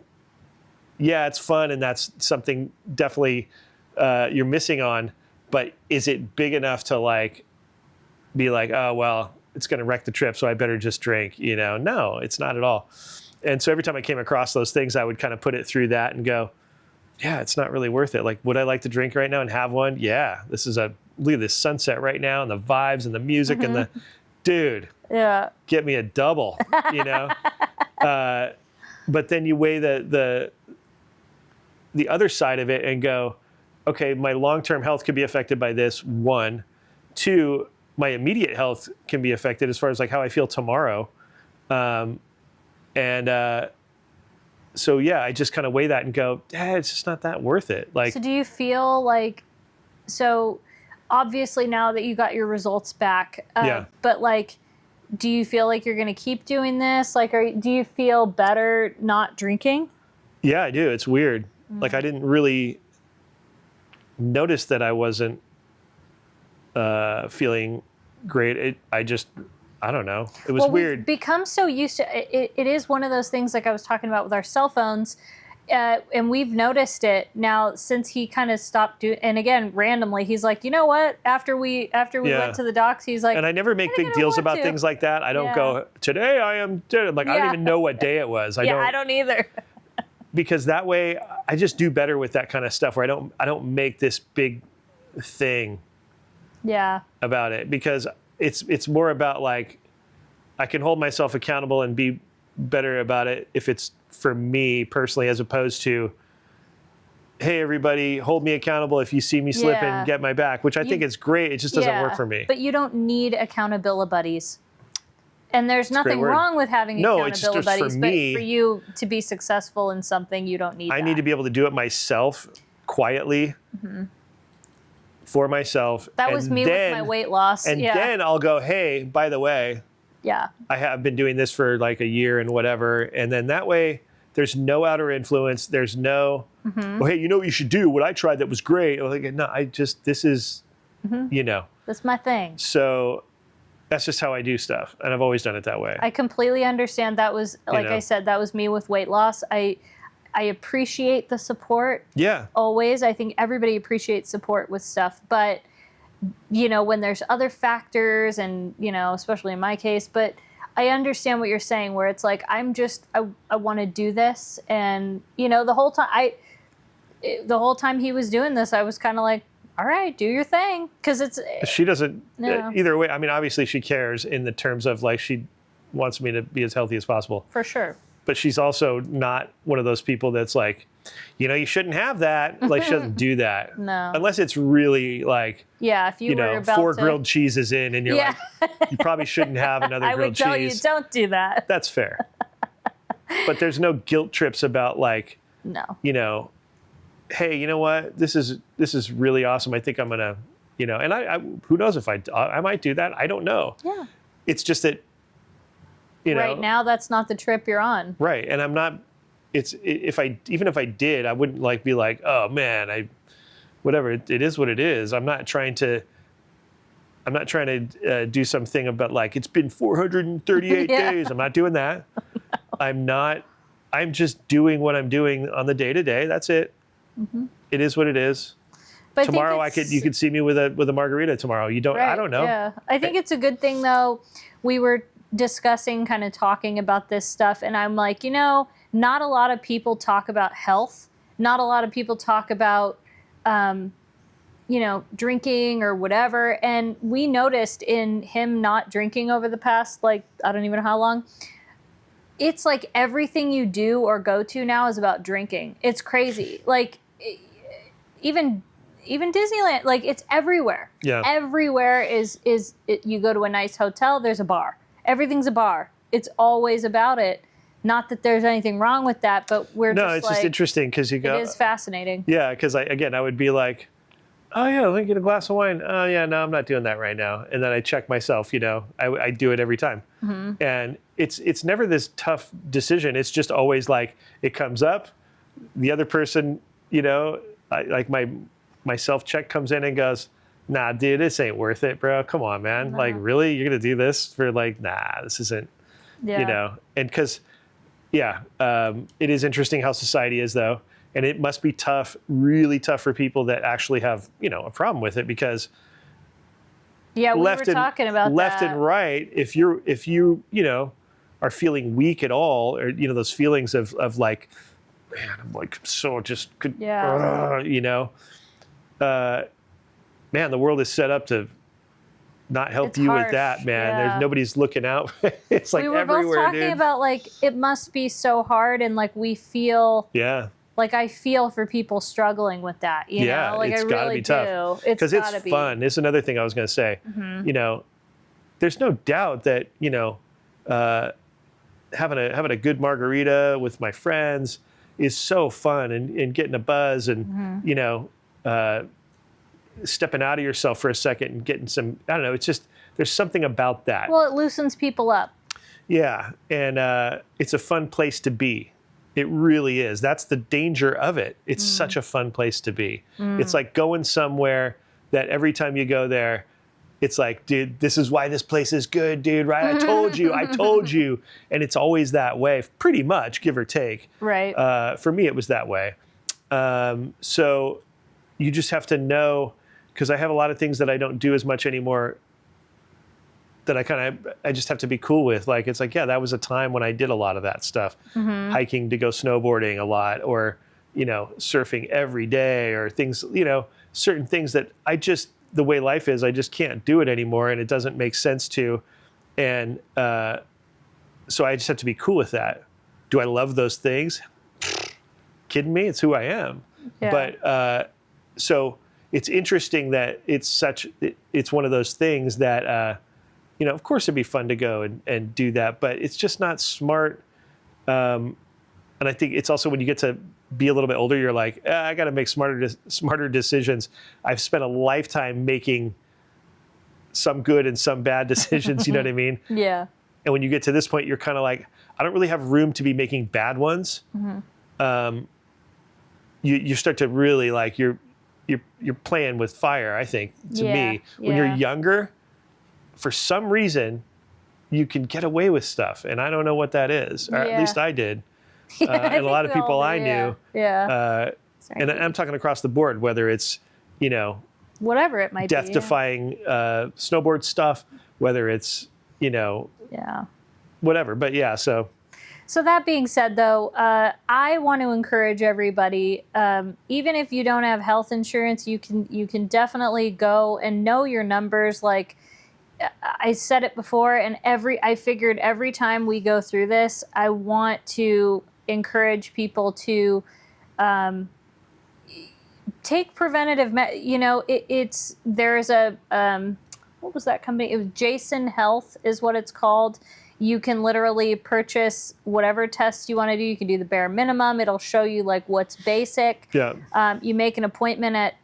it's fun. And that's something definitely you're missing on, but is it big enough to like, be like, oh, well, it's going to wreck the trip, so I better just drink, No, it's not at all. And so every time I came across those things, I would kind of put it through that and go, yeah, it's not really worth it. Like, would I like to drink right now and have one? Yeah, look at this sunset right now and the vibes and the music and the, dude, get me a double, But then you weigh the other side of it and go, okay, my long-term health could be affected by this, 1. 2, my immediate health can be affected as far as like how I feel tomorrow. So yeah, I just kind of weigh that and go, it's just not that worth it. Like, so do you feel like, so obviously now that you got your results back, but like, do you feel like you're going to keep doing this? Like, do you feel better not drinking? Yeah, I do. It's weird. Like, I didn't really notice that I wasn't feeling great. I don't know. It was weird. We've become so used to it. It is one of those things like I was talking about with our cell phones. And we've noticed it now since he kind of stopped doing, and again, randomly, he's like, you know what? After we went to the docs, he's like, and I never make big deals about things like that. I don't go, today I am dead. Like, I don't even know what day it was. I don't either. Because that way I just do better with that kind of stuff where I don't make this big thing about it, because it's more about like, I can hold myself accountable and be better about it if it's for me personally, as opposed to, hey, everybody, hold me accountable if you see me slipping, get my back, which I think is great. It just doesn't work for me. But you don't need accountability buddies. And there's nothing wrong with having accountability buddies, but for you to be successful in something, you don't need I need to be able to do it myself quietly for myself. That was me with my weight loss. And then I'll go, hey, by the way, I have been doing this for like a year and whatever. And then that way there's no outer influence. There's no, well, hey, you know what you should do? What I tried that was great. I'm like, no, this is, That's my thing. So that's just how I do stuff. And I've always done it that way. I completely understand. That was, like I said, that was me with weight loss. I appreciate the support. Yeah. Always. I think everybody appreciates support with stuff. But, when there's other factors and, especially in my case, but I understand what you're saying where it's like, I want to do this. And, the whole time he was doing this, I was kind of like, all right, do your thing. Because she doesn't, either way. I mean, obviously she cares in the terms of like, she wants me to be as healthy as possible. For sure. But she's also not one of those people that's like, you shouldn't have that. Like, she doesn't do that. No. Unless it's really like, if you were about 4 grilled cheeses in and you're like, you probably shouldn't have another grilled cheese. I would tell you, don't do that. That's fair. But there's no guilt trips about like, hey, you know what? This is really awesome. I think I'm going to, and I who knows if I might do that. I don't know. Yeah. It's just that, right now, that's not the trip you're on. Right. And I'm not, even if I did, I wouldn't like be like, oh man, whatever. It is what it is. I'm not trying to do something about like, it's been 438 days. I'm not doing that. No. I'm just doing what I'm doing on the day to day. That's it. Mm-hmm. It is what it is. But tomorrow you could see me with a margarita tomorrow. I don't know. Yeah. I think it's a good thing though. We were discussing, kind of talking about this stuff, and I'm like, not a lot of people talk about health. Not a lot of people talk about, drinking or whatever. And we noticed in him not drinking over the past, I don't even know how long, it's like everything you do or go to now is about drinking. It's crazy. Even Disneyland, it's everywhere. Yeah. Everywhere you go to a nice hotel, there's a bar. Everything's a bar. It's always about it. Not that there's anything wrong with that, but it's just interesting because you go. It is fascinating. Yeah, because I would be like, oh yeah, let me get a glass of wine. Oh yeah, no, I'm not doing that right now. And then I check myself. I do it every time. Mm-hmm. And it's never this tough decision. It's just always like it comes up. The other person, my self check comes in and goes, nah, dude, this ain't worth it, bro. Come on, man. No. Really? You're going to do this for nah, this isn't, and because, it is interesting how society is though. And it must be tough, really tough for people that actually have, a problem with it because we were talking about left and right, if you are feeling weak at all, or, those feelings of like, man, I'm like, so just could, man, the world is set up to not help you harsh. With that, man. Yeah. There's nobody's looking out. It's like we were everywhere, both talking dude. about it must be so hard, and we feel. Yeah. I feel for people struggling with that. It's got to be tough. Because it's fun. It's another thing I was going to say. Mm-hmm. There's no doubt that having a good margarita with my friends is so fun, and getting a buzz, and stepping out of yourself for a second and getting some. I don't know. It's just there's something about that. Well, it loosens people up. Yeah, and it's a fun place to be. It really is. That's the danger of it. It's such a fun place to be. It's like going somewhere that every time you go there, it's like, dude, this is why this place is good, dude, right? I told you. And it's always that way, pretty much, give or take. Right. For me, it was that way. So you just have to know, because I have a lot of things that I don't do as much anymore that I just have to be cool with. It's like, yeah, that was a time when I did a lot of that stuff. Mm-hmm. Hiking to go snowboarding a lot, or, surfing every day, or things, certain things that the way life is, I just can't do it anymore, and it doesn't make sense to. And so I just have to be cool with that. Do I love those things? Kidding me? It's who I am. Yeah. But so it's interesting that it's one of those things that, of course it'd be fun to go and do that, but it's just not smart. And I think it's also when you get to be a little bit older, you're like, I got to make smarter decisions. I've spent a lifetime making some good and some bad decisions. You know what I mean? Yeah. And when you get to this point, you're kind of like, I don't really have room to be making bad ones. Mm-hmm. You start to really you're playing with fire. I think to me, when you're younger, for some reason, you can get away with stuff, and I don't know what that is. Or at least I did, and a lot of people I knew. Yeah. And I'm talking across the board, whether it's, whatever it might be, death-defying snowboard stuff, whether it's, whatever. But yeah, so. So that being said, though, I want to encourage everybody, even if you don't have health insurance, you can definitely go and know your numbers. I said it before, and I figured every time we go through this, I want to encourage people to take preventative. There's a what was that company? It was Jason Health is what it's called. You can literally purchase whatever tests you want to do. You can do the bare minimum. It'll show you what's basic. Yeah. You make an appointment at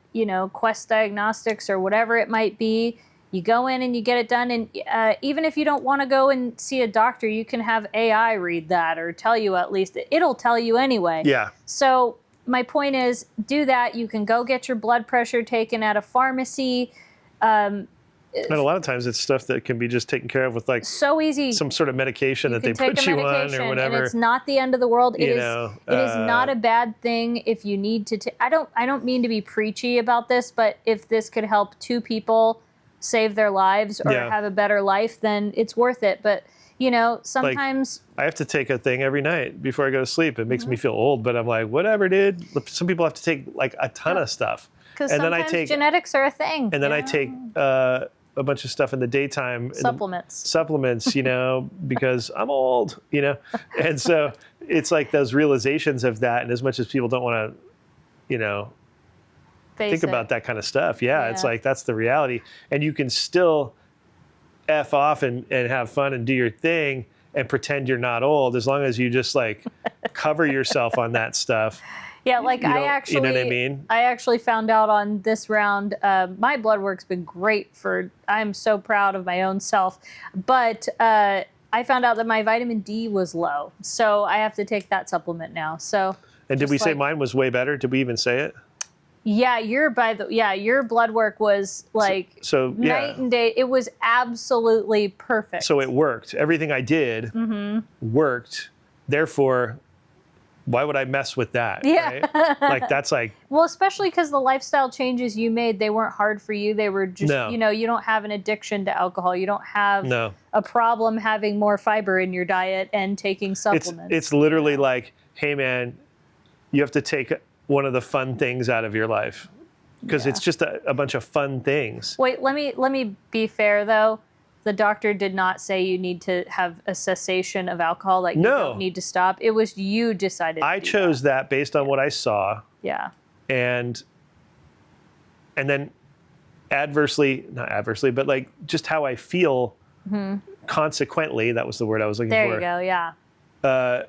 Quest Diagnostics or whatever it might be. You go in and you get it done, and even if you don't want to go and see a doctor, you can have AI read that or tell you at least. It'll tell you anyway. Yeah. So my point is, do that. You can go get your blood pressure taken at a pharmacy. And a lot of times it's stuff that can be just taken care of with so easy. Some sort of medication that they put you on or whatever. And it's not the end of the world. It is not a bad thing if you need to. I don't mean to be preachy about this, but if this could help 2 people save their lives or have a better life, then it's worth it. But You know, sometimes I have to take a thing every night before I go to sleep. It makes me feel old, but I'm like, whatever, dude. Some people have to take like a ton of stuff. Because sometimes genetics are a thing. And then I take a bunch of stuff in the daytime. Supplements, you know, because I'm old, you know. And so it's like those realizations of that. And as much as people don't want to, you know, think about that kind of stuff. Yeah, it's like that's the reality. And you can still F off and have fun and do your thing and pretend you're not old as long as you just like cover yourself on that stuff. Yeah, like you know what I mean? I actually found out on this round, my blood work's been great I'm so proud of my own self, but I found out that my vitamin D was low. So I have to take that supplement now. So. And did we say mine was way better? Did we even say it? Yeah, your blood work was like night and day. It was absolutely perfect. So it worked. Everything I did worked. Therefore, why would I mess with that? Yeah. Right? Like that's like. Well, especially because the lifestyle changes you made, they weren't hard for you. They were just, you know, you don't have an addiction to alcohol. You don't have a problem having more fiber in your diet and taking supplements. It's literally like, hey man, you have to take one of the fun things out of your life because it's just a bunch of fun things. Wait, let me be fair though. The doctor did not say you need to have a cessation of alcohol, like you don't need to stop. It was you decided I chose that based on what I saw. Yeah. And then not adversely, but like just how I feel consequently, that was the word I was looking for. There you go, yeah.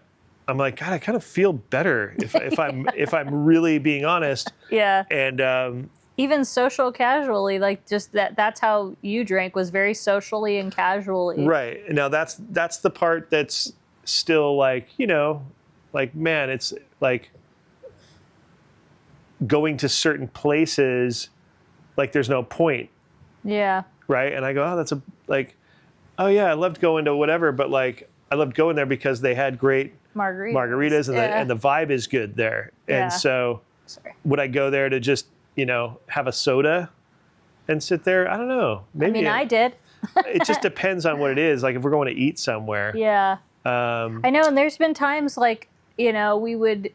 I'm like, God, I kind of feel better if I'm really being honest. Yeah. And even social casually, like just that's how you drank, was very socially and casually. Right. Now that's the part that's still like, you know, like man, it's like going to certain places like there's no point. Yeah. Right? And I go, oh yeah, I loved going to whatever, but like I loved going there because they had great margaritas and the vibe is good there. Yeah. And so would I go there to just, you know, have a soda and sit there? I don't know. Maybe I did. It just depends on what it is. Like if we're going to eat somewhere. Yeah. I know. And there's been times like, you know, we would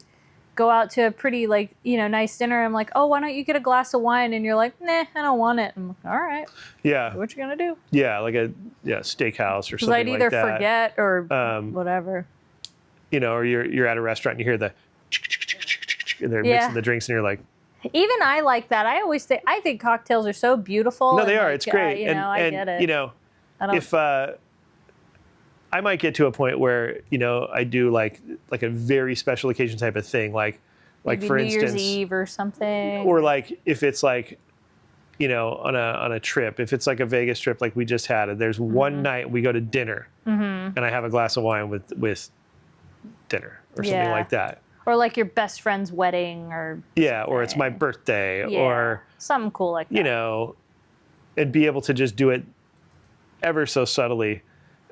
go out to a pretty like, you know, nice dinner. I'm like, oh, why don't you get a glass of wine? And you're like, nah, I don't want it. I'm like, all right. Yeah. What you gonna do? Yeah. Like a steakhouse or something I'd either like that. forget or whatever. You know, or you're at a restaurant and you hear the and they're mixing the drinks and you're like. Even I like that. I think cocktails are so beautiful. No, they are. It's great. You know, I get it. You know, if I might get to a point where, you know, I do like a very special occasion type of thing, like maybe for New instance, Year's Eve or something. Or like if it's like, you know, on a trip, if it's like a Vegas trip like we just had, and there's one night we go to dinner, and I have a glass of wine with dinner or something like that. Or like your best friend's wedding or or it's my birthday or something cool like that. You know, and be able to just do it ever so subtly.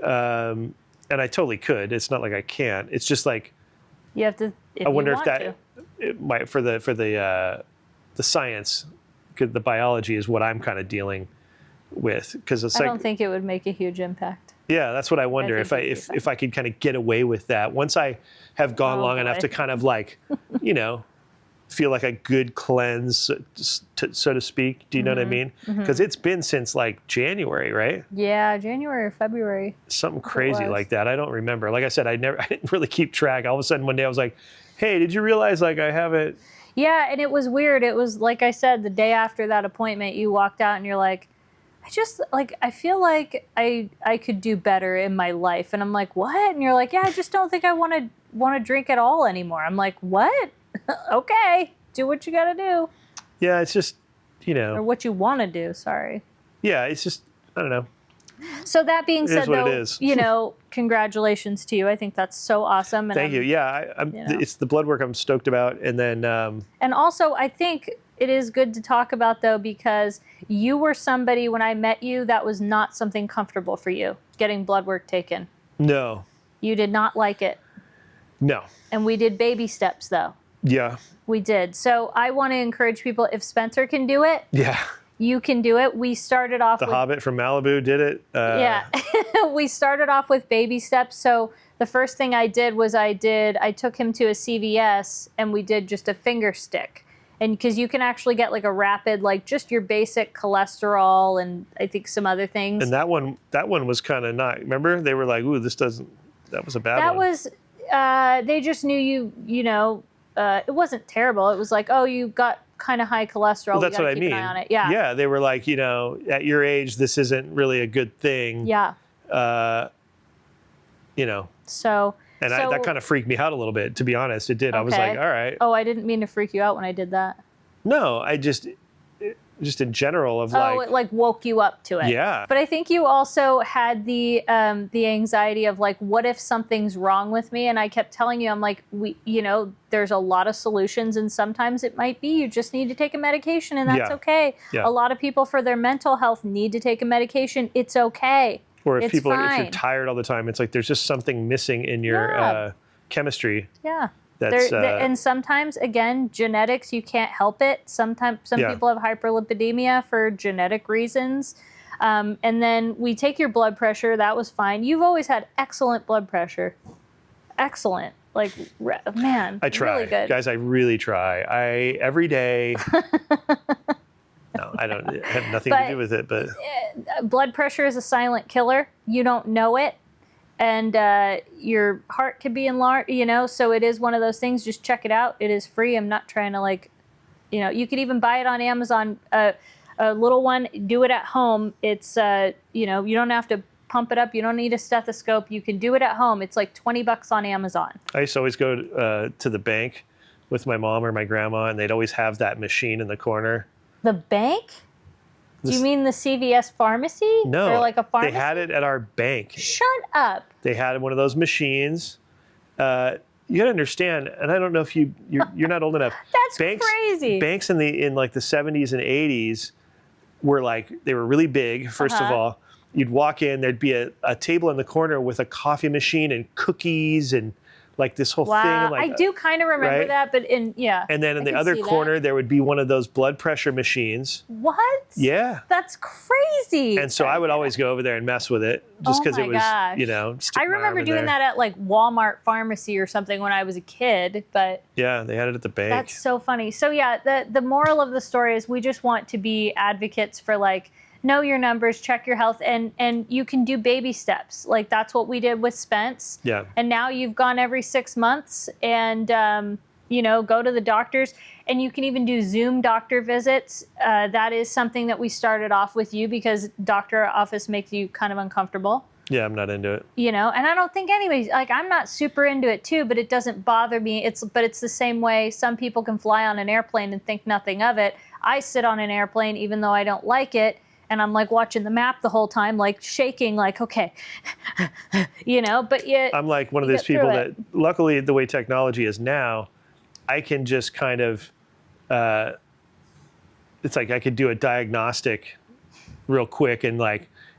And I totally could. It's not like I can't. It's just like you have to. I wonder if that it might for the science, because the biology is what I'm kind of dealing with. Because it's I don't think it would make a huge impact. Yeah, that's what I wonder if I could kind of get away with that once I have gone long enough to kind of like, you know, feel like a good cleanse, so to speak. Do you know what I mean? Because it's been since like January, right? Yeah, January or February. Something crazy like that. I don't remember. Like I said, I didn't really keep track. All of a sudden one day I was like, hey, did you realize like I haven't? Yeah, and it was weird. It was like I said, the day after that appointment, you walked out and you're like, I feel like I could do better in my life. And I'm like, what? And you're like, yeah, I just don't think I want to drink at all anymore. I'm like, what? Okay, do what you got to do. Yeah, it's just, you know. Or what you want to do, sorry. Yeah, it's just, I don't know. So that being said, though, you know, congratulations to you. I think that's so awesome. And Thank you. Yeah, it's the blood work I'm stoked about. And then. And also, I think it is good to talk about, though, because you were somebody when I met you that was not something comfortable for you, getting blood work taken. No. You did not like it. No. And we did baby steps, though. Yeah. We did. So I want to encourage people, if Spencer can do it. Yeah. You can do it. We started off with... The Hobbit from Malibu did it. Yeah. we started off with baby steps. So the first thing I did was I took him to a CVS and we did just a finger stick. And because you can actually get like a rapid, like just your basic cholesterol and I think some other things. And that one was kind of not, remember? They were like, ooh, that was a bad one. That was, they just knew it wasn't terrible. It was like, oh, you got kind of high cholesterol. Well, that's what I mean. Keep an eye on it. Yeah. Yeah, they were like, at your age, this isn't really a good thing. Yeah. So. And that kind of freaked me out a little bit, to be honest. It did. Okay. I was like, all right. Oh, I didn't mean to freak you out when I did that. No, I just in general of like. Oh, it like woke you up to it. Yeah. But I think you also had the anxiety of like, what if something's wrong with me? And I kept telling you, I'm like, there's a lot of solutions, and sometimes it might be you just need to take a medication, and that's okay. Yeah. A lot of people for their mental health need to take a medication. It's okay. Or if if you're tired all the time, it's like there's just something missing in your chemistry. Yeah. And sometimes, again, genetics, you can't help it. Sometimes some people have hyperlipidemia for genetic reasons. And then we take your blood pressure. That was fine. You've always had excellent blood pressure. Excellent. Like, man, I try. Really good. Guys, I really try. Every day... No, I don't. It had nothing to do with it, but blood pressure is a silent killer. You don't know it, and your heart could be enlarged. So it is one of those things. Just check it out. It is free. I'm not trying to you could even buy it on Amazon. A little one. Do it at home. It's you don't have to pump it up. You don't need a stethoscope. You can do it at home. It's like $20 on Amazon. I used to always go to the bank with my mom or my grandma, and they'd always have that machine in the corner. The bank? Do you mean the CVS pharmacy? No, or like a pharmacy? They had it at our bank. Shut up. They had one of those machines. You got to understand, and I don't know if you're not old enough. That's crazy. Banks in like the 70s and 80s were they were really big. First of all, you'd walk in, there'd be a table in the corner with a coffee machine and cookies and like this whole thing. I do kind of remember that, but and then in the other corner, there would be one of those blood pressure machines. What? Yeah. That's crazy. And so I would always go over there and mess with it just because it was, I remember doing that at like Walmart pharmacy or something when I was a kid, but. Yeah, they had it at the bank. That's so funny. So the moral of the story is we just want to be advocates for know your numbers, check your health, and you can do baby steps. Like that's what we did with Spence. Yeah. And now you've gone every 6 months and, go to the doctors, and you can even do Zoom doctor visits. That is something that we started off with you because doctor office makes you kind of uncomfortable. Yeah, I'm not into it. And I don't think anybody's I'm not super into it too, but it doesn't bother me. It's the same way some people can fly on an airplane and think nothing of it. I sit on an airplane even though I don't like it. And I'm watching the map the whole time, shaking, okay, but yet. I'm like one of those people that, luckily, the way technology is now, I can just kind of, it's like I could do a diagnostic real quick and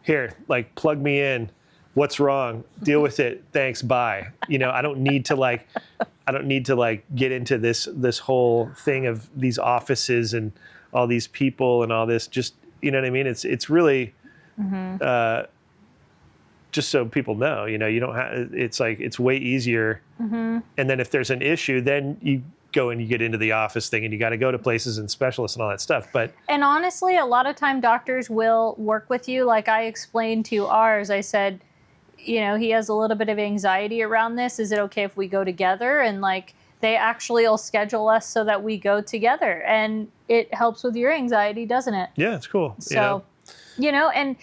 here, plug me in. What's wrong? Deal with it. Thanks. Bye. I don't need to get into this whole thing of these offices and all these people and all this. Just, you know what I mean? It's really just so people know, you don't have, it's way easier. Mm-hmm. And then if there's an issue, then you go and you get into the office thing and you got to go to places and specialists and all that stuff. And honestly, a lot of time doctors will work with you. Like I explained to ours, I said, he has a little bit of anxiety around this. Is it okay if we go together? And they actually will schedule us so that we go together, and it helps with your anxiety, doesn't it? Yeah, it's cool. So, and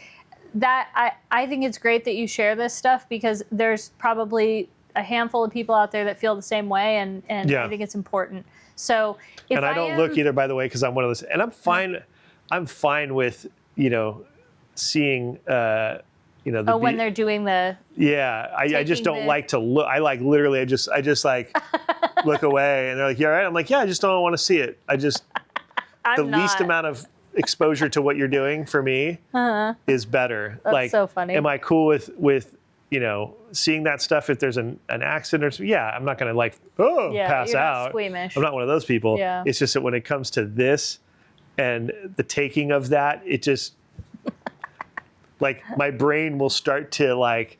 that I think it's great that you share this stuff because there's probably a handful of people out there that feel the same way, and I think it's important. So, and I don't look either, by the way, because I'm one of those, and I'm fine. I'm fine with seeing. When they're doing the. Yeah, I just don't like to look. I literally. I just look away, and they're like, "You all right?" I'm like, "Yeah, I just don't want to see it. Least amount of exposure to what you're doing for me is better." That's so funny. Am I cool with seeing that stuff if there's an accident or something? Yeah, I'm not going to pass you're out. Not squeamish. I'm not one of those people. Yeah. It's just that when it comes to this and the taking of that, it just Like my brain will start to like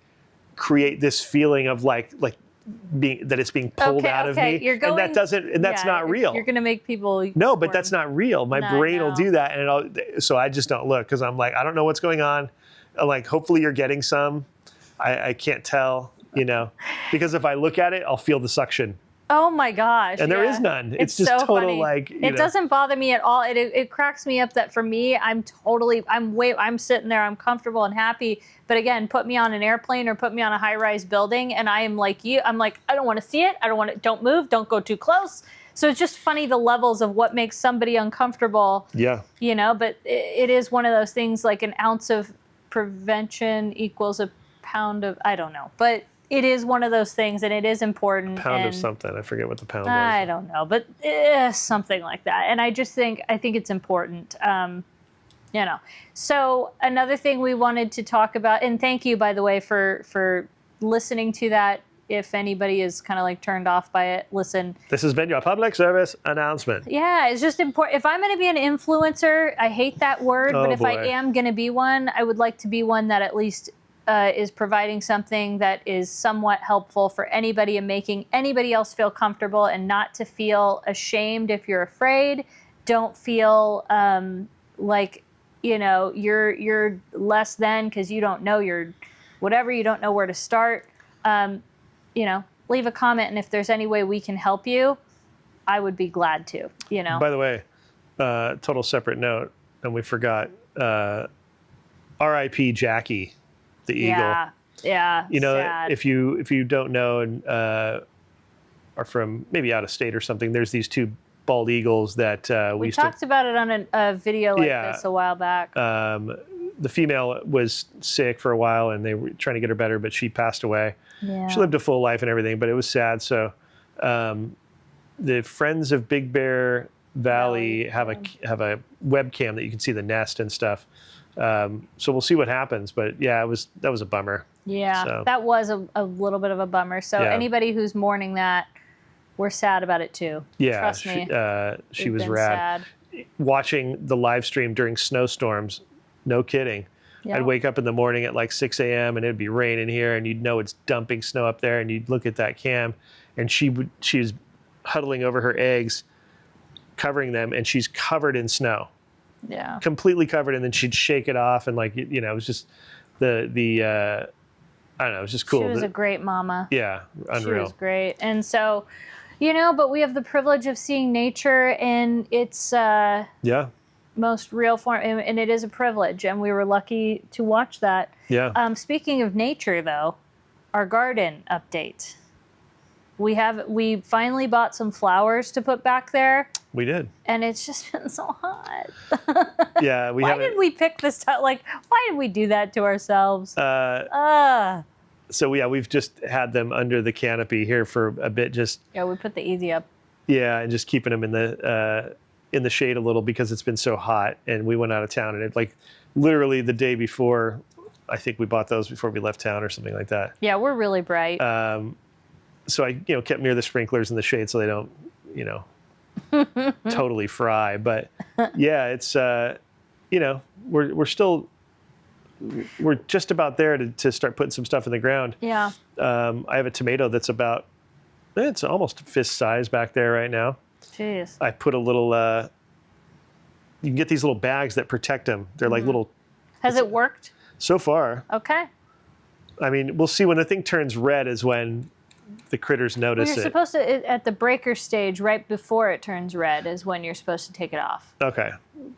create this feeling of like that it's being pulled out of me. And that's not real. You're going to make people No, but that's not real. My brain will do that. And so I just don't look because I'm like, I don't know what's going on. I'm like, hopefully you're getting some. I can't tell, because if I look at it, I'll feel the suction. Oh my gosh. And there is none. It's just so total funny. like, it doesn't bother me at all. It cracks me up that for me, I'm sitting there, I'm comfortable and happy. But again, put me on an airplane or put me on a high-rise building and I am like you. I'm like, I don't want to see it. Don't move. Don't go too close. So it's just funny the levels of what makes somebody uncomfortable. Yeah. But it is one of those things like an ounce of prevention equals a pound of, I don't know. But it is one of those things, and it is important. Pound of something. I forget what the pound was. I don't know, but something like that. And I think it's important. So another thing we wanted to talk about, and thank you, by the way, for listening to that. If anybody is kind of like turned off by it, listen. This has been your public service announcement. Yeah, it's just important. If I'm going to be an influencer, I hate that word, but if I am going to be one, I would like to be one that at least is providing something that is somewhat helpful for anybody and making anybody else feel comfortable and not to feel ashamed if you're afraid. Don't feel like, you're less than because you don't know you don't know where to start. Leave a comment, and if there's any way we can help you, I would be glad to, By the way, total separate note, and we forgot, R.I.P. Jackie. The eagle. Yeah. Sad. If you don't know and are from maybe out of state or something, there's these two bald eagles that we talked about it on a video like this a while back. The female was sick for a while, and they were trying to get her better, but she passed away. Yeah. She lived a full life and everything, but it was sad. So the Friends of Big Bear Valley have a webcam that you can see the nest and stuff. So we'll see what happens, but yeah, that was a bummer. Yeah, so. That was a little bit of a bummer. So anybody who's mourning that, we're sad about it too. Yeah, trust me. She was rad. Sad. Watching the live stream during snowstorms, no kidding. Yep. I'd wake up in the morning at like 6 a.m. and it'd be raining here, and you'd know it's dumping snow up there, and you'd look at that cam, and she was huddling over her eggs, covering them, and she's covered in snow. Yeah. Completely covered, and then she'd shake it off, and like it was just the I don't know, it was just cool. She was a great mama. Yeah, unreal. She was great, and so, but we have the privilege of seeing nature in its most real form, and it is a privilege, and we were lucky to watch that. Yeah. Speaking of nature, though, our garden update. We finally bought some flowers to put back there. We did. And it's just been so hot. Yeah, Why did we pick this stuff? Like, why did we do that to ourselves? So we've just had them under the canopy here for a bit. We put the easy up. Yeah, and just keeping them in the shade a little because it's been so hot. And we went out of town, and it like literally the day before, I think we bought those before we left town or something like that. Yeah, we're really bright. So I, kept them near the sprinklers in the shade so they don't, totally fry. But yeah, it's, we're just about there to start putting some stuff in the ground. Yeah. I have a tomato that's it's almost fist size back there right now. Jeez. I put a little, you can get these little bags that protect them. They're like little. Has it worked? So far. Okay. I mean, we'll see when the thing turns red is when the critters notice you're supposed to, at the breaker stage, right before it turns red is when you're supposed to take it off. Okay.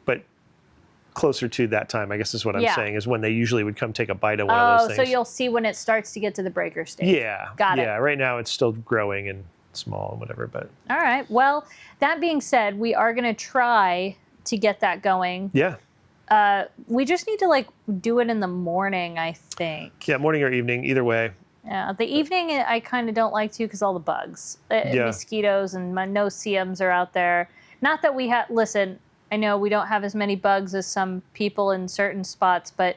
But closer to that time, I guess is what I'm saying, is when they usually would come take a bite of one of those things. So you'll see when it starts to get to the breaker stage. Yeah. Got it. Yeah, right now it's still growing and small and whatever, but. All right. Well, that being said, we are going to try to get that going. Yeah. We just need to do it in the morning, I think. Yeah, morning or evening, either way. Yeah, the evening I kind of don't like to because all the bugs, mosquitoes and no-see-ums are out there. Not that we have. Listen, I know we don't have as many bugs as some people in certain spots, but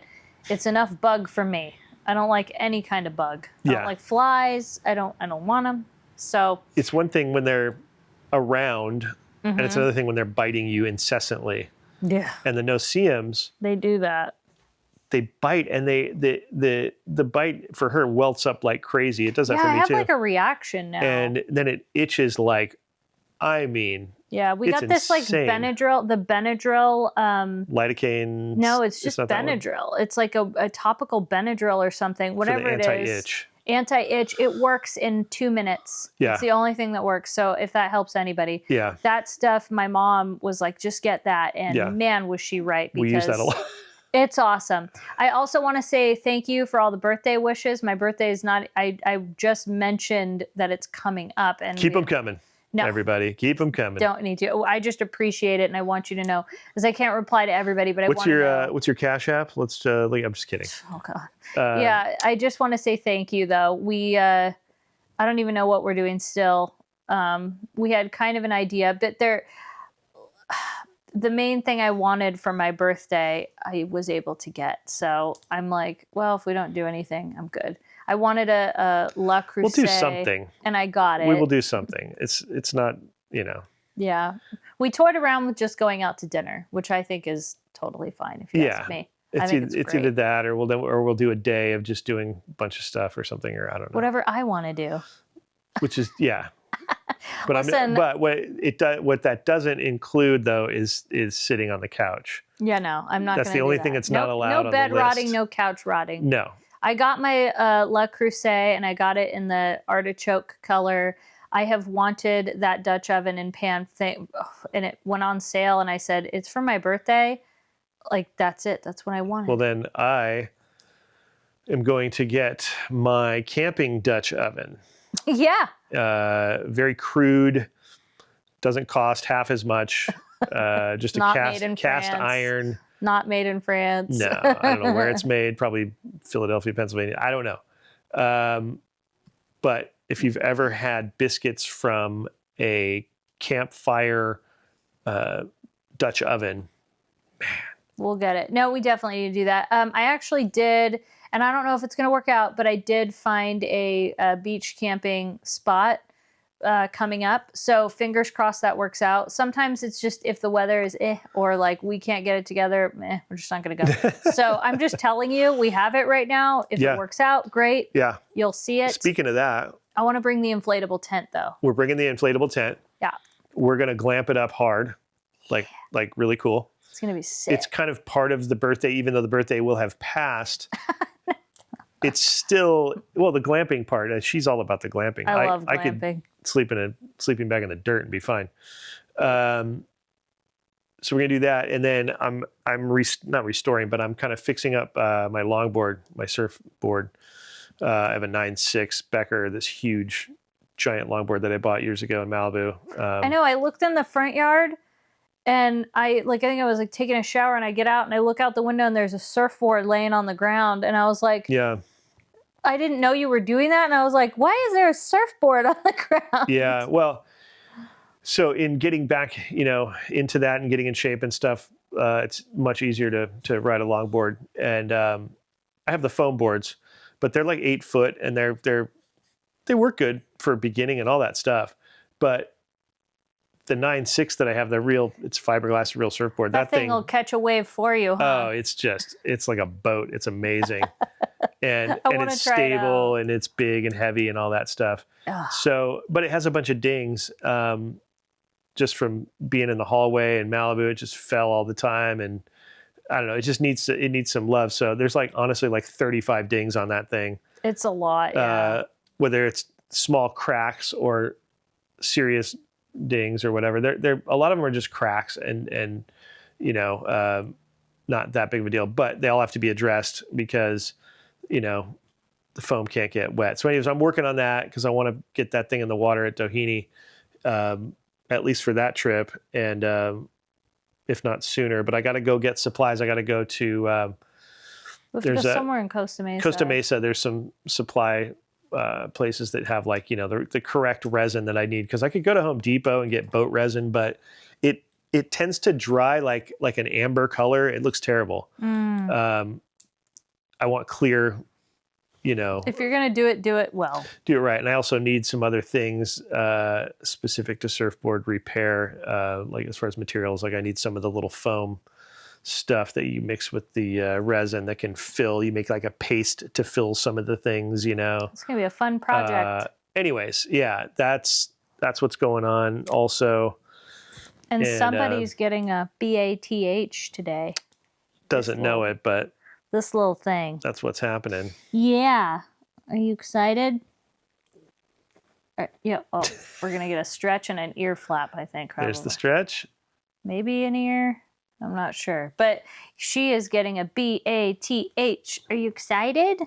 it's enough bug for me. I don't like any kind of bug. I don't like flies. I don't want them. So it's one thing when they're around, and it's another thing when they're biting you incessantly. Yeah. And the no-see-ums, they do that. they bite, and the bite for her welts up like crazy. It does that Yeah, for I me have too. like a reaction now. And then it itches like, I mean, yeah, we it's got this like insane. Benadryl, the Benadryl. Lidocaine. No, it's just not that one. Benadryl. It's like a topical Benadryl or something, whatever For the it is. anti-itch. Anti-itch. It works in 2 minutes. Yeah. It's the only thing that works. So if that helps anybody. Yeah. That stuff, my mom was like, just get that. And man, was she right. Because we use that a lot. It's awesome. I also want to say thank you for all the birthday wishes. My birthday is not, I just mentioned that it's coming up. And Keep them coming. No. Everybody, keep them coming. Don't need to. I just appreciate it, and I want you to know, because I can't reply to everybody, but I want to know. What's your Cash App? Let's. I'm just kidding. Oh God. Yeah, I just want to say thank you, though. We, I don't even know what we're doing still. We had kind of an idea, but the main thing I wanted for my birthday, I was able to get. So I'm like, well, if we don't do anything, I'm good. I wanted a La Creuset. We'll do something. And I got it. We will do something. It's not, Yeah. We toyed around with just going out to dinner, which I think is totally fine if you ask me. It's either that or we'll do a day of just doing a bunch of stuff or something, or I don't know. Whatever I want to do. Which is But Listen, but what that doesn't include though is sitting on the couch. Yeah, no, I'm not. That's the only thing that's not allowed. No on bed the list. rotting, no couch rotting. No. I got my La Creuset, and I got it in the artichoke color. I have wanted that Dutch oven and pan thing, and it went on sale, and I said, it's for my birthday. Like, that's it. That's what I wanted. Well, then I am going to get my camping Dutch oven. Yeah. Very crude. Doesn't cost half as much. Just a cast iron. Not made in France. No, I don't know where it's made. Probably Philadelphia, Pennsylvania. I don't know. But if you've ever had biscuits from a campfire Dutch oven, man. We'll get it. No, we definitely need to do that. I actually did, and I don't know if it's going to work out, but I did find a beach camping spot coming up. So fingers crossed that works out. Sometimes it's just if the weather is or like we can't get it together, we're just not going to go. So I'm just telling you, we have it right now. If it works out, great. Yeah. You'll see it. Speaking of that. I want to bring the inflatable tent though. We're bringing the inflatable tent. Yeah. We're going to glamp it up hard. Like really cool. It's going to be sick. It's kind of part of the birthday, even though the birthday will have passed. It's still, the glamping part, she's all about the glamping. I love glamping. I could sleep in a sleeping bag in the dirt and be fine. So we're going to do that. And then I'm not restoring, but I'm kind of fixing up my longboard, my surfboard. I have a 9.6 Becker, this huge, giant longboard that I bought years ago in Malibu. I know. I looked in the front yard. And I think I was like taking a shower, and I get out and I look out the window and there's a surfboard laying on the ground. And I was like, yeah, I didn't know you were doing that. And I was like, why is there a surfboard on the ground? Yeah. Well, so in getting back, into that and getting in shape and stuff, it's much easier to ride a longboard. And I have the foam boards, but they're like 8 foot and they work good for beginning and all that stuff. But the 9.6 that I have, it's fiberglass, real surfboard. That thing will catch a wave for you, huh? Oh, it's like a boat. It's amazing. And it's stable and it's big and heavy and all that stuff. Ugh. So, but it has a bunch of dings just from being in the hallway in Malibu. It just fell all the time. And I don't know, it needs some love. So there's honestly 35 dings on that thing. It's a lot, yeah. Whether it's small cracks or serious dings or whatever, they're a lot of them are just cracks and not that big of a deal, but they all have to be addressed because the foam can't get wet. So anyways, I'm working on that because I want to get that thing in the water at Doheny, at least for that trip, and if not sooner. But I got to go get supplies. I got to go to there's somewhere in Costa Mesa. There's some supply places that have the correct resin that I need, because I could go to Home Depot and get boat resin, but it tends to dry like an amber color. It looks terrible. I want clear, if you're gonna do it well. Do it right. And I also need some other things specific to surfboard repair, like as far as materials. Like I need some of the little foam stuff that you mix with the resin that can fill. You make like a paste to fill some of the things, you know. It's going to be a fun project. Anyways, yeah, that's what's going on also. And somebody's getting a BATH today. Doesn't know it, but this little thing. That's what's happening. Yeah. Are you excited? Yeah. Oh, we're going to get a stretch and an ear flap, I think. Probably. There's the stretch. Maybe an ear. I'm not sure. But she is getting a BATH. Are you excited?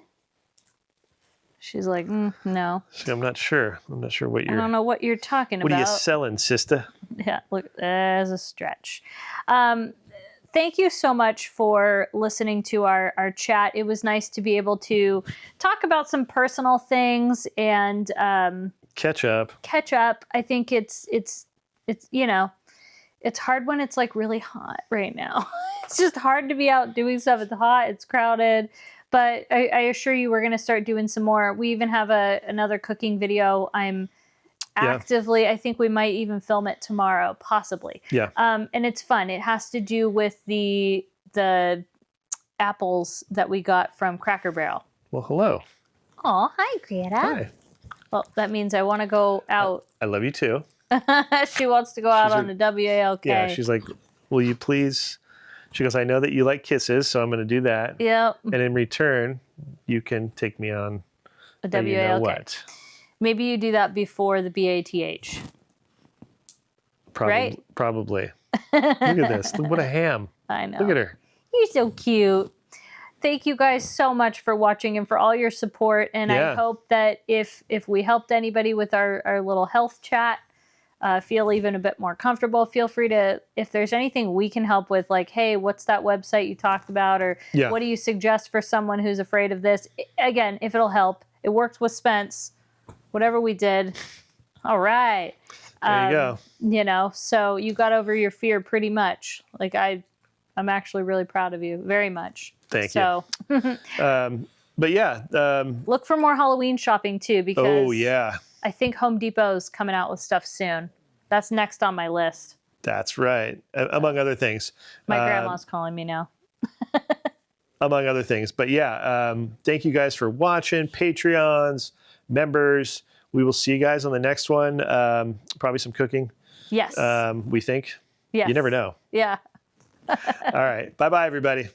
She's like, no. I'm not sure. I'm not sure what you're... I don't know what you're talking about. What are you selling, sister? Yeah, look, there's a stretch. Thank you so much for listening to our chat. It was nice to be able to talk about some personal things and... Catch up. I think it's you know, it's hard when it's like really hot right now. It's just hard to be out doing stuff. It's hot, it's crowded. But I assure you we're going to start doing some more. We even have another cooking video. I'm actively, I think we might even film it tomorrow, possibly. Yeah. And it's fun. It has to do with the apples that we got from Cracker Barrel. Well, hello. Oh, hi, Greta. Hi. Well, that means I want to go out. I love you too. She wants to go out on the WALK. Yeah, she's like, will you please... She goes, I know that you like kisses, so I'm going to do that. Yep. And in return, you can take me on a WALK. You know what. Maybe you do that before the BATH. Right? Probably. Look at this. What a ham. I know. Look at her. You're so cute. Thank you guys so much for watching and for all your support. And I hope that if we helped anybody with our little health chat, feel even a bit more comfortable, feel free to, if there's anything we can help with, like, hey, what's that website you talked about? Or what do you suggest for someone who's afraid of this? Again, if it'll help. It worked with Spence. Whatever we did. All right. There you go. You know, so you got over your fear pretty much. Like I'm actually really proud of you. Very much. Thank you. But yeah. Look for more Halloween shopping too, because oh yeah. I think Home Depot's coming out with stuff soon. That's next on my list. That's right. Among other things. My grandma's calling me now. Among other things. But yeah, thank you guys for watching. Patreons, members. We will see you guys on the next one. Probably some cooking. Yes. We think. Yes. You never know. Yeah. All right. Bye-bye, everybody.